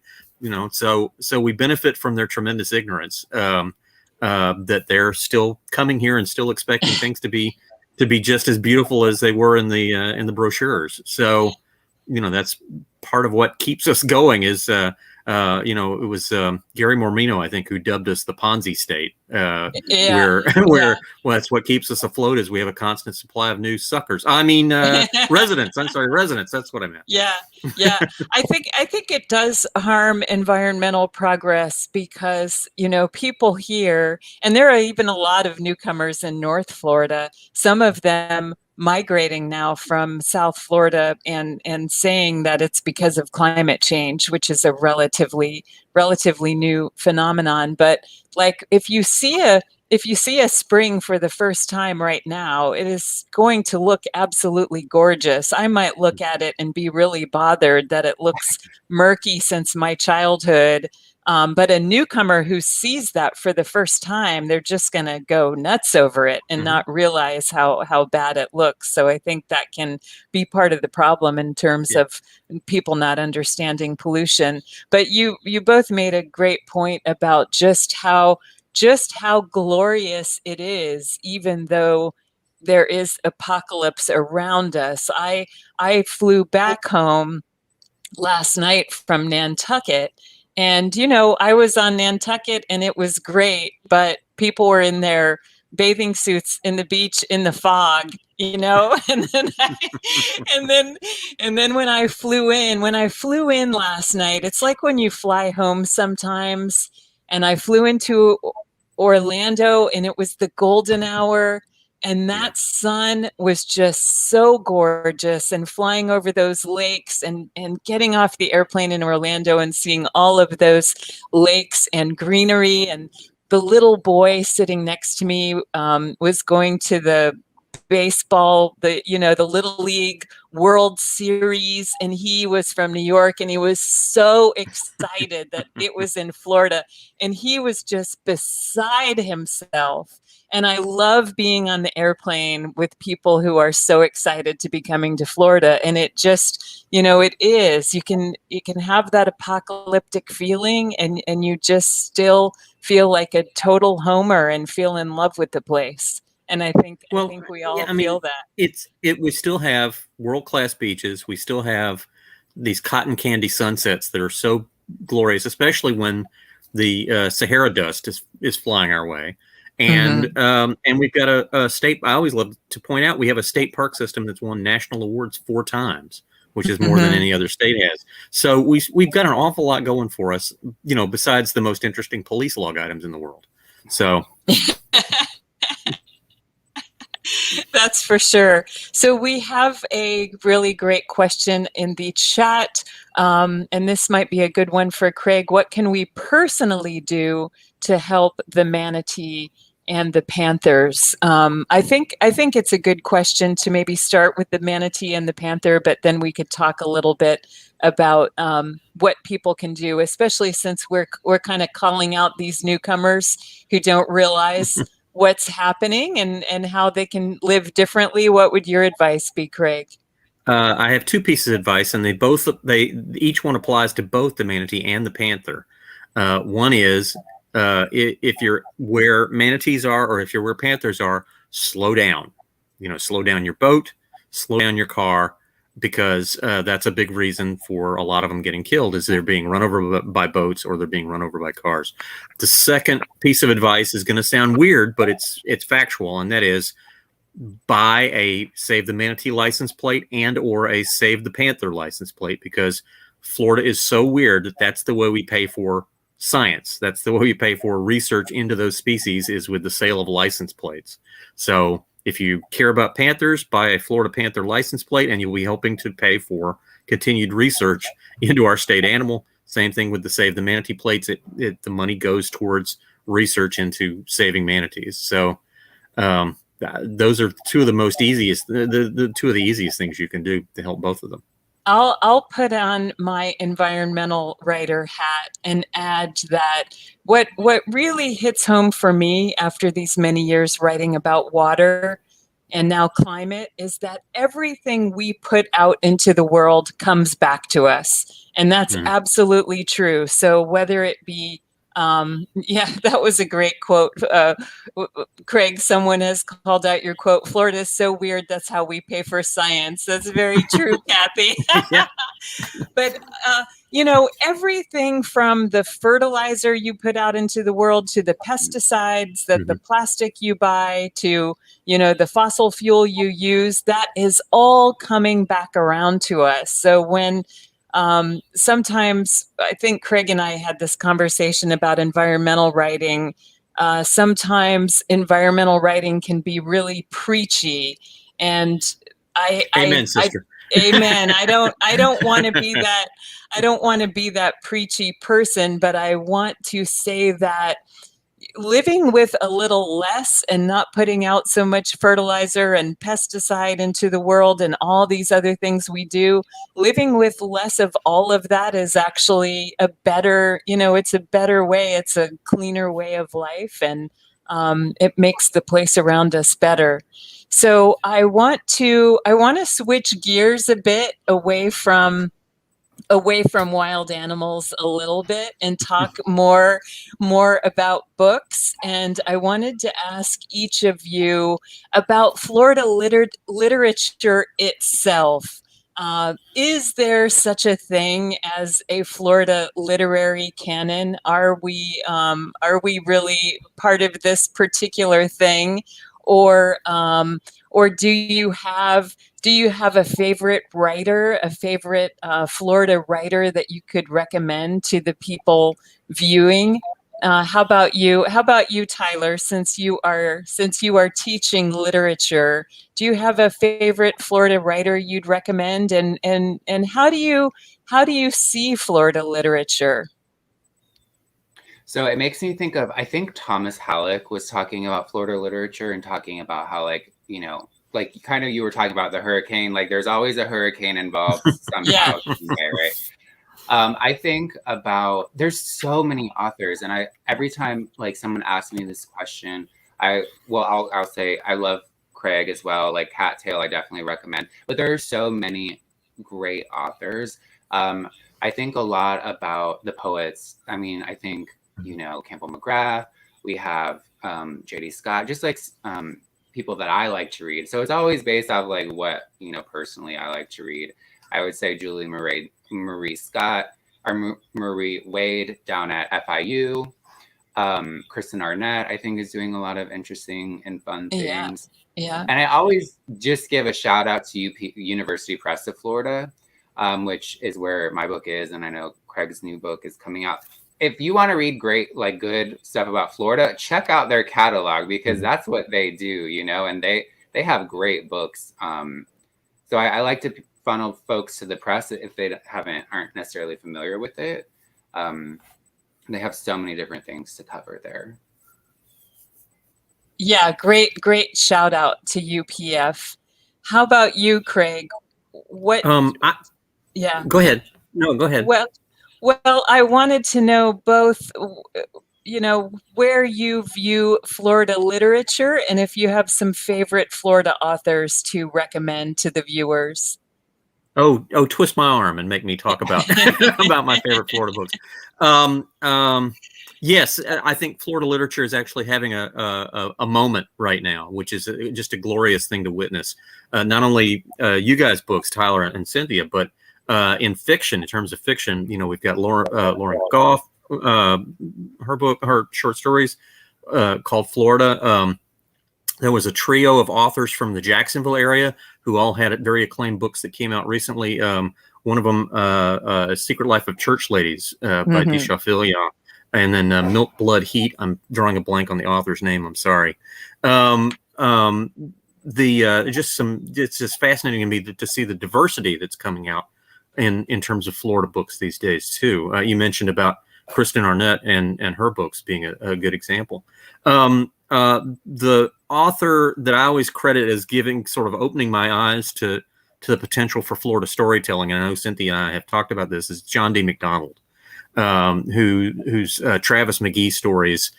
So we benefit from their tremendous ignorance. That they're still coming here and still expecting things to be just as beautiful as they were in the brochures. So, that's part of what keeps us going is, it was Gary Mormino, I think, who dubbed us the Ponzi state, where well, that's what keeps us afloat is we have a constant supply of new suckers. I mean, residents. I'm sorry, residents. That's what I meant. Yeah. I think it does harm environmental progress because, people here, and there are even a lot of newcomers in North Florida, some of them migrating now from South Florida and saying that it's because of climate change, which is a relatively new phenomenon. But like if you see a spring for the first time right now, it is going to look absolutely gorgeous. I might look at it and be really bothered that it looks murky since my childhood. But a newcomer who sees that for the first time, they're just going to go nuts over it and not realize how bad it looks. So I think that can be part of the problem in terms of people not understanding pollution. But you both made a great point about just how glorious it is, even though there is apocalypse around us. I flew back home last night from Nantucket. And, I was on Nantucket and it was great, but people were in their bathing suits in the beach in the fog, and then when I flew in last night, it's like when you fly home sometimes, and I flew into Orlando and it was the golden hour. And that sun was just so gorgeous, and flying over those lakes and getting off the airplane in Orlando and seeing all of those lakes and greenery. And the little boy sitting next to me was going to the baseball, the Little League World Series, and he was from New York, and he was so excited that it was in Florida, and he was just beside himself. And I love being on the airplane with people who are so excited to be coming to Florida. And it just, it is, you can have that apocalyptic feeling and you just still feel like a total homer and feel in love with the place. And I think we all feel that. We still have world-class beaches. We still have these cotton candy sunsets that are so glorious, especially when the Sahara dust is flying our way. And we've got a state. I always love to point out we have a state park system that's won national awards 4 times, which is more than any other state has. So we've got an awful lot going for us, besides the most interesting police log items in the world. So. That's for sure. So we have a really great question in the chat, and this might be a good one for Craig. What can we personally do to help the manatee and the panthers? I think it's a good question to maybe start with the manatee and the panther, but then we could talk a little bit about what people can do, especially since we're kind of calling out these newcomers who don't realize what's happening and how they can live differently. What would your advice be, Craig? I have 2 pieces of advice, and each one applies to both the manatee and the panther. One is if you're where manatees are, or if you're where panthers are, slow down. Slow down your boat, slow down your car, because that's a big reason for a lot of them getting killed is they're being run over by boats or they're being run over by cars. The second piece of advice is going to sound weird, but it's factual, and that is buy a Save the Manatee license plate and or a Save the Panther license plate, because Florida is so weird that that's the way we pay for science. That's the way we pay for research into those species, is with the sale of license plates. So if you care about panthers, buy a Florida Panther license plate, and you'll be helping to pay for continued research into our state animal. Same thing with the Save the Manatee plates. The money goes towards research into saving manatees. So those are two of the most easiest, the two of the easiest things you can do to help both of them. I'll put on my environmental writer hat and add that what really hits home for me after these many years writing about water and now climate is that everything we put out into the world comes back to us. And that's absolutely true. So whether it be yeah, that was a great quote. Craig, someone has called out your quote, Florida is so weird, that's how we pay for science. That's very true, Kathy. But, you know, everything from the fertilizer you put out into the world to the pesticides, that the plastic you buy to, you know, the fossil fuel you use, that is all coming back around to us. So when sometimes I think Craig and I had this conversation about environmental writing. Sometimes environmental writing can be really preachy, and Amen, sister. Amen. I don't want to be that. I don't want to be that preachy person, but I want to say that living with a little less and not putting out so much fertilizer and pesticide into the world and all these other things we do, living with less of all of that is actually a better, you know, it's a better way. It's a cleaner way of life, and it makes the place around us better. So I want to switch gears a bit away from wild animals a little bit and talk more about books. And I wanted to ask each of you about Florida literature itself. Is there such a thing as a Florida literary canon? Are we really part of this particular thing, or do you have a favorite writer, a favorite Florida writer that you could recommend to the people viewing? How about you, Tyler? Since you are teaching literature, do you have a favorite Florida writer you'd recommend? And how do you see Florida literature? So it makes me think of, I think Thomas Halleck was talking about Florida literature and talking about how, like, you know, like kind of you were talking about the hurricane, like there's always a hurricane involved somehow, right? I think about, there's so many authors, and every time like someone asks me this question, I'll say I love Craig as well, like Cat Tale I definitely recommend, but there are so many great authors. I think a lot about the poets. I mean, I think, you know, Campbell McGrath, we have J.D. Scott, just like people that I like to read. So it's always based off like what, you know, personally I like to read. I would say Julie Marie Scott, or Marie Wade down at FIU. Kristen Arnett, I think, is doing a lot of interesting and fun things. Yeah. And I always just give a shout out to University Press of Florida, which is where my book is. And I know Craig's new book is coming out. If you want to read great, like good stuff about Florida, check out their catalog, because that's what they do, you know, and they have great books. So I like to funnel folks to the press if they aren't necessarily familiar with it. They have so many different things to cover there. Yeah, great shout out to UPF. How about you, Craig? What? Yeah. Go ahead. No, go ahead. Well, I wanted to know both, you know, where you view Florida literature and if you have some favorite Florida authors to recommend to the viewers. Oh, twist my arm and make me talk about about my favorite Florida books. Yes, I think Florida literature is actually having a moment right now, which is just a glorious thing to witness. Not only you guys' books, Tyler and Cynthia, but in fiction, in terms of fiction, you know, we've got Lauren Goff, her short stories called Florida. There was a trio of authors from the Jacksonville area who all had very acclaimed books that came out recently. One of them, A Secret Life of Church Ladies by Disha Filion, and then Milk, Blood, Heat. I'm drawing a blank on the author's name. I'm sorry. It's just fascinating to me to see the diversity that's coming out in terms of Florida books these days too. You mentioned about Kristen Arnett and her books being a good example. The author that I always credit as giving sort of opening my eyes to the potential for Florida storytelling, and I know Cynthia and I have talked about this, is John D. McDonald, whose Travis McGee stories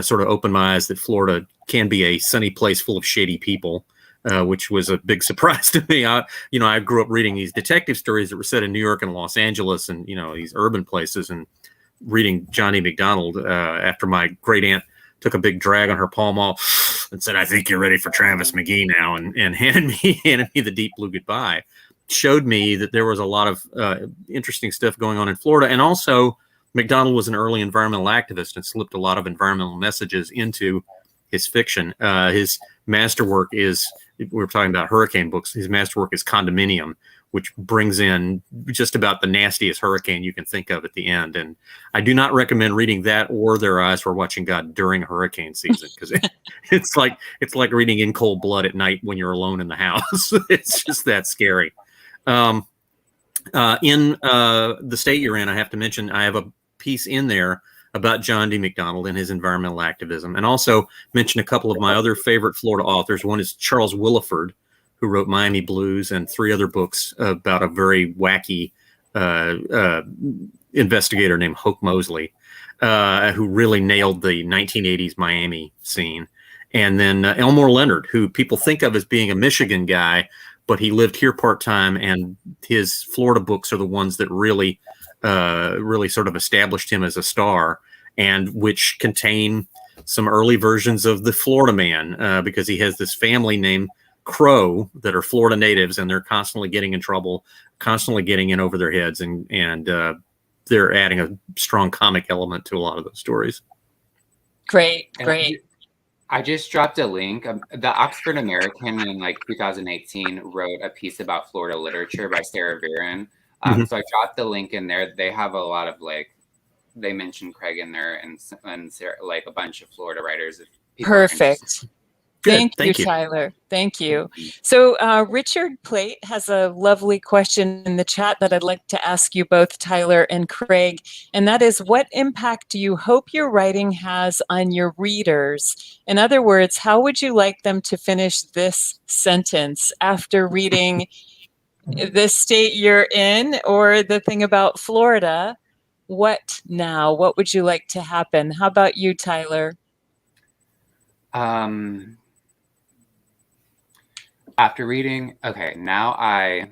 sort of opened my eyes that Florida can be a sunny place full of shady people, which was a big surprise to me. I grew up reading these detective stories that were set in New York and Los Angeles and, these urban places, and reading Johnny McDonald after my great aunt took a big drag on her Pall Mall and said, "I think you're ready for Travis McGee now," and handed me the Deep Blue Goodbye, showed me that there was a lot of interesting stuff going on in Florida. And also, McDonald was an early environmental activist and slipped a lot of environmental messages into his fiction. His masterwork is, we were talking about hurricane books, his masterwork is Condominium, which brings in just about the nastiest hurricane you can think of at the end. And I do not recommend reading that or Their Eyes Were Watching God during hurricane season, because it's like reading In Cold Blood at night when you're alone in the house. It's just that scary. In the state you're in, I have to mention, I have a piece in there about John D. McDonald and his environmental activism, and also mention a couple of my other favorite Florida authors. One is Charles Williford, who wrote Miami Blues and 3 other books about a very wacky investigator named Hoke Mosley, who really nailed the 1980s Miami scene. And then Elmore Leonard, who people think of as being a Michigan guy, but he lived here part-time, and his Florida books are the ones that really sort of established him as a star, and which contain some early versions of the Florida Man, because he has this family named Crow that are Florida natives, and they're constantly getting in trouble, constantly getting in over their heads, and they're adding a strong comic element to a lot of those stories. Great. I just dropped a link. The Oxford American in 2018 wrote a piece about Florida literature by Sarah Viren. So I dropped the link in there. They have a lot of they mentioned Craig in there and Sarah, a bunch of Florida writers. Perfect. Good. Thank you, Tyler. Thank you. So Richard Plate has a lovely question in the chat that I'd like to ask you both, Tyler and Craig. And that is, what impact do you hope your writing has on your readers? In other words, how would you like them to finish this sentence after reading the state you're in or the thing about Florida? What now? What would you like to happen? How about you, Tyler? After reading, okay, now I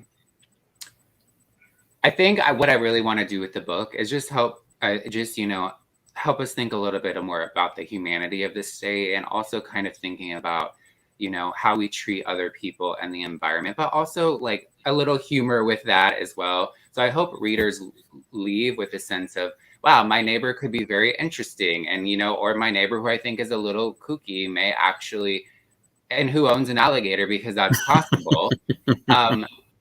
think what I really want to do with the book is just help us think a little bit more about the humanity of this state, and also kind of thinking about, how we treat other people and the environment, but also a little humor with that as well. So I hope readers leave with a sense of, wow, my neighbor could be very interesting, and, or my neighbor who I think is a little kooky may actually, and who owns an alligator, because that's possible,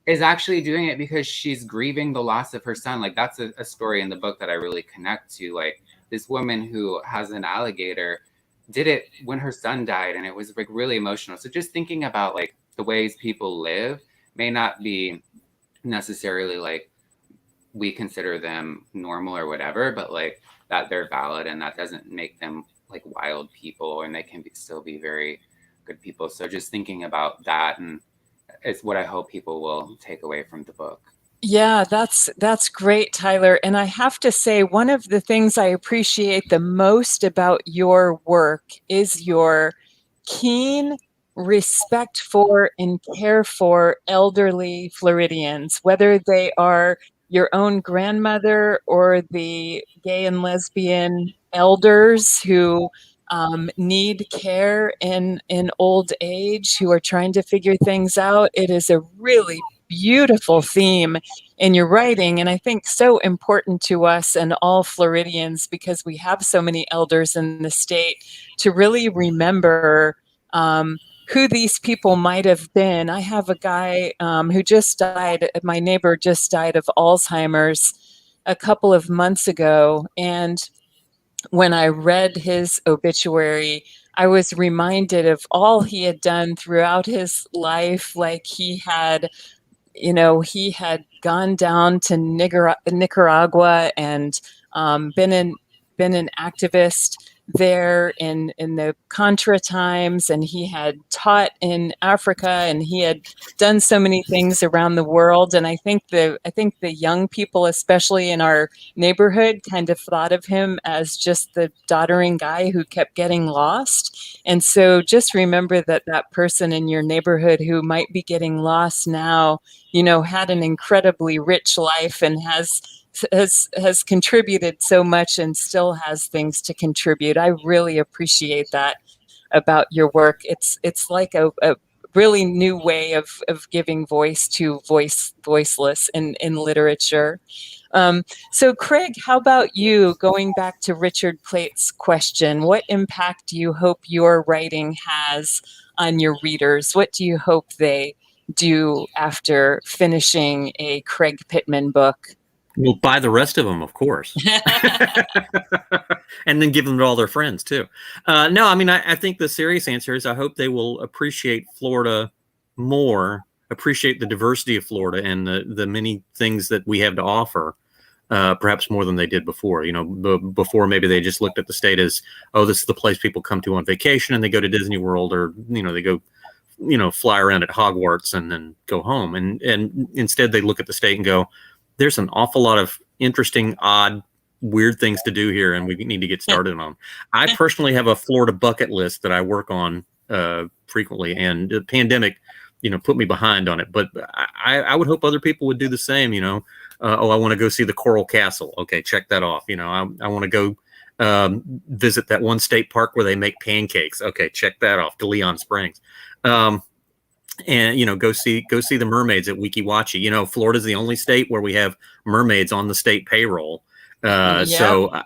is actually doing it because she's grieving the loss of her son. That's a story in the book that I really connect to. This woman who has an alligator did it when her son died, and it was really emotional. So just thinking about the ways people live may not be necessarily we consider them normal or whatever, but that they're valid, and that doesn't make them wild people, and they can still be very good people. So just thinking about that, and it's what I hope people will take away from the book. Yeah, that's great, Tyler. And I have to say, one of the things I appreciate the most about your work is your keen respect for and care for elderly Floridians, whether they are your own grandmother or the gay and lesbian elders who need care in old age, who are trying to figure things out. It is a really beautiful theme in your writing, and I think so important to us and all Floridians, because we have so many elders in the state, to really remember who these people might have been. I have a guy who just died, my neighbor just died of Alzheimer's a couple of months ago, and when I read his obituary, I was reminded of all he had done throughout his life. He had gone down to Nicaragua and been an activist there in the Contra times, and he had taught in Africa, and he had done so many things around the world. And I think the young people, especially in our neighborhood, kind of thought of him as just the doddering guy who kept getting lost. And so just remember that that person in your neighborhood who might be getting lost now, had an incredibly rich life and has contributed so much and still has things to contribute. I really appreciate that about your work. It's like a really new way of giving voice to voiceless in literature. So Craig, how about you, going back to Richard Plate's question, what impact do you hope your writing has on your readers? What do you hope they do after finishing a Craig Pittman book? We'll buy the rest of them, of course, and then give them to all their friends too. No, I mean, I think the serious answer is I hope they will appreciate Florida more, appreciate the diversity of Florida and the many things that we have to offer, perhaps more than they did before. Before maybe they just looked at the state as, oh, this is the place people come to on vacation, and they go to Disney World, or they go, fly around at Hogwarts and then go home, and instead they look at the state and go, there's an awful lot of interesting, odd, weird things to do here, and we need to get started on. I personally have a Florida bucket list that I work on frequently, and the pandemic, put me behind on it. But I would hope other people would do the same. I want to go see the Coral Castle. Okay, check that off. I want to go visit that one state park where they make pancakes. Okay, check that off. De Leon Springs. And go see the mermaids at Weeki Wachee. Florida's the only state where we have mermaids on the state payroll. So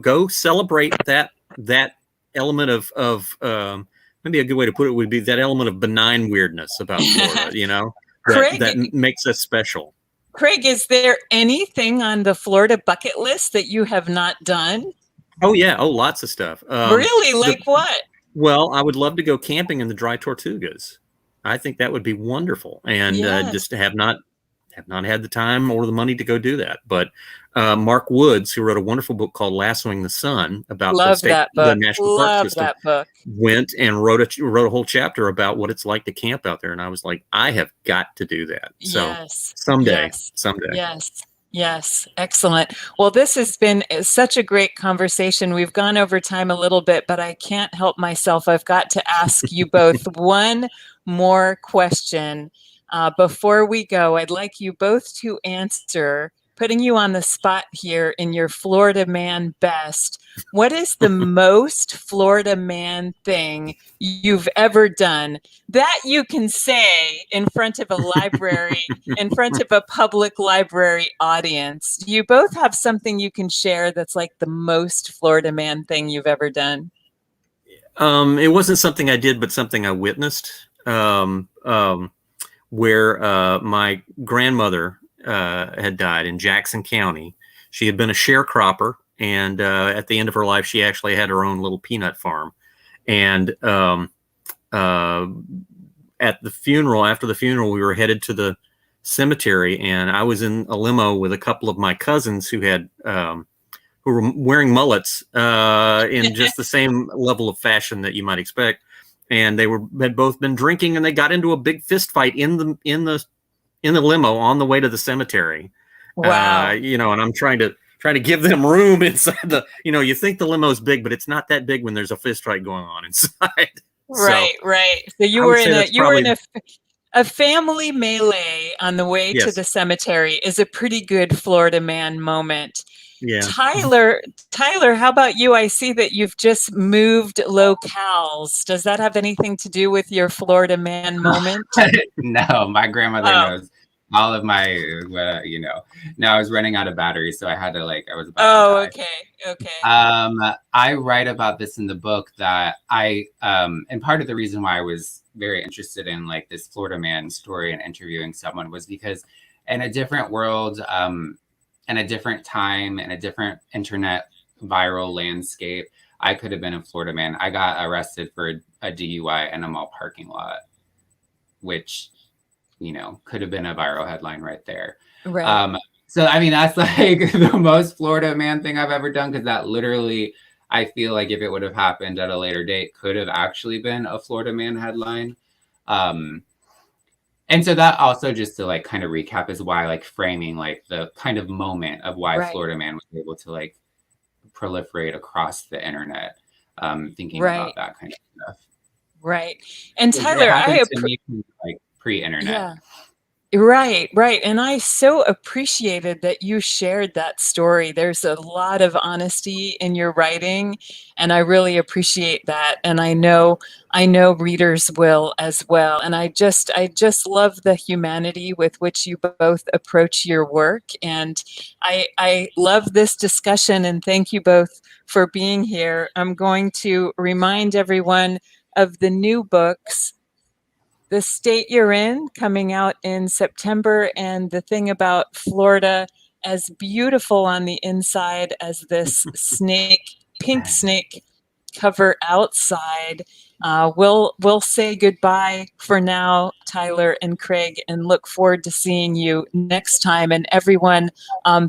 go celebrate that element of maybe a good way to put it would be that element of benign weirdness about Florida. Craig, that makes us special. Craig, is there anything on the Florida bucket list that you have not done? Oh yeah, lots of stuff. Really, like what? Well, I would love to go camping in the Dry Tortugas. I think that would be wonderful, and just have not had the time or the money to go do that. But Mark Woods, who wrote a wonderful book called Lassoing the Sun about the National Park System, went and wrote a whole chapter about what it's like to camp out there. And I was like, I have got to do that. So someday. Yes. Excellent. Well, this has been such a great conversation. We've gone over time a little bit, but I can't help myself. I've got to ask you both one more question. Before we go, I'd like you both to answer, putting you on the spot here in your Florida man best. What is the most Florida man thing you've ever done that you can say in front of a library, in front of a public library audience? Do you both have something you can share that's like the most Florida man thing you've ever done? It wasn't something I did, but something I witnessed, where my grandmother had died in Jackson County. She had been a sharecropper, and at the end of her life, she actually had her own little peanut farm. And at the funeral, after the funeral, we were headed to the cemetery, and I was in a limo with a couple of my cousins who had who were wearing mullets in just the same level of fashion that you might expect. And they had both been drinking, and they got into a big fist fight in the limo on the way to the cemetery. Wow. And I'm trying to give them room inside the, you think the limo's big, but it's not that big when there's a fist fight going on inside. Right. So you were in a family melee on the way to the cemetery is a pretty good Florida man moment. Yeah. Tyler, how about you? I see that you've just moved locales. Does that have anything to do with your Florida man moment? No, my grandmother knows all of my, No, I was running out of batteries, so I had to I was about to die. Okay. I write about this in the book that and part of the reason why I was very interested in this Florida man story and interviewing someone was because in a different world, in a different time, in a different internet viral landscape, I could have been a Florida man. I got arrested for a DUI in a mall parking lot, which, could have been a viral headline right there. Right. So, I mean, that's like the most Florida man thing I've ever done, because that literally, I feel like if it would have happened at a later date, could have actually been a Florida man headline. And so that also, just to like kind of recap, is why like framing like the kind of moment of why Right. Florida man was able to like proliferate across the internet, thinking Right. about that kind of stuff. Right. And It Tyler, happened to me like pre-internet. yeah. Right, right. And I so appreciated that you shared that story. There's a lot of honesty in your writing, and I really appreciate that. And I know readers will as well. And I just love the humanity with which you both approach your work. And I love this discussion, and thank you both for being here. I'm going to remind everyone of the new books, The State You're In, coming out in September, and The Thing About Florida, as beautiful on the inside as this pink snake cover outside. We'll say goodbye for now, Tyler and Craig, and look forward to seeing you next time. And everyone,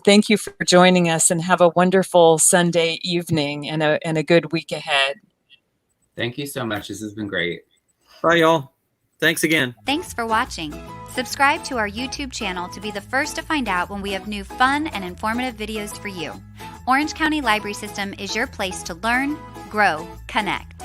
thank you for joining us, and have a wonderful Sunday evening and a good week ahead. Thank you so much. This has been great. Bye, y'all. Thanks again. Thanks for watching. Subscribe to our YouTube channel to be the first to find out when we have new fun and informative videos for you. Orange County Library System is your place to learn, grow, connect.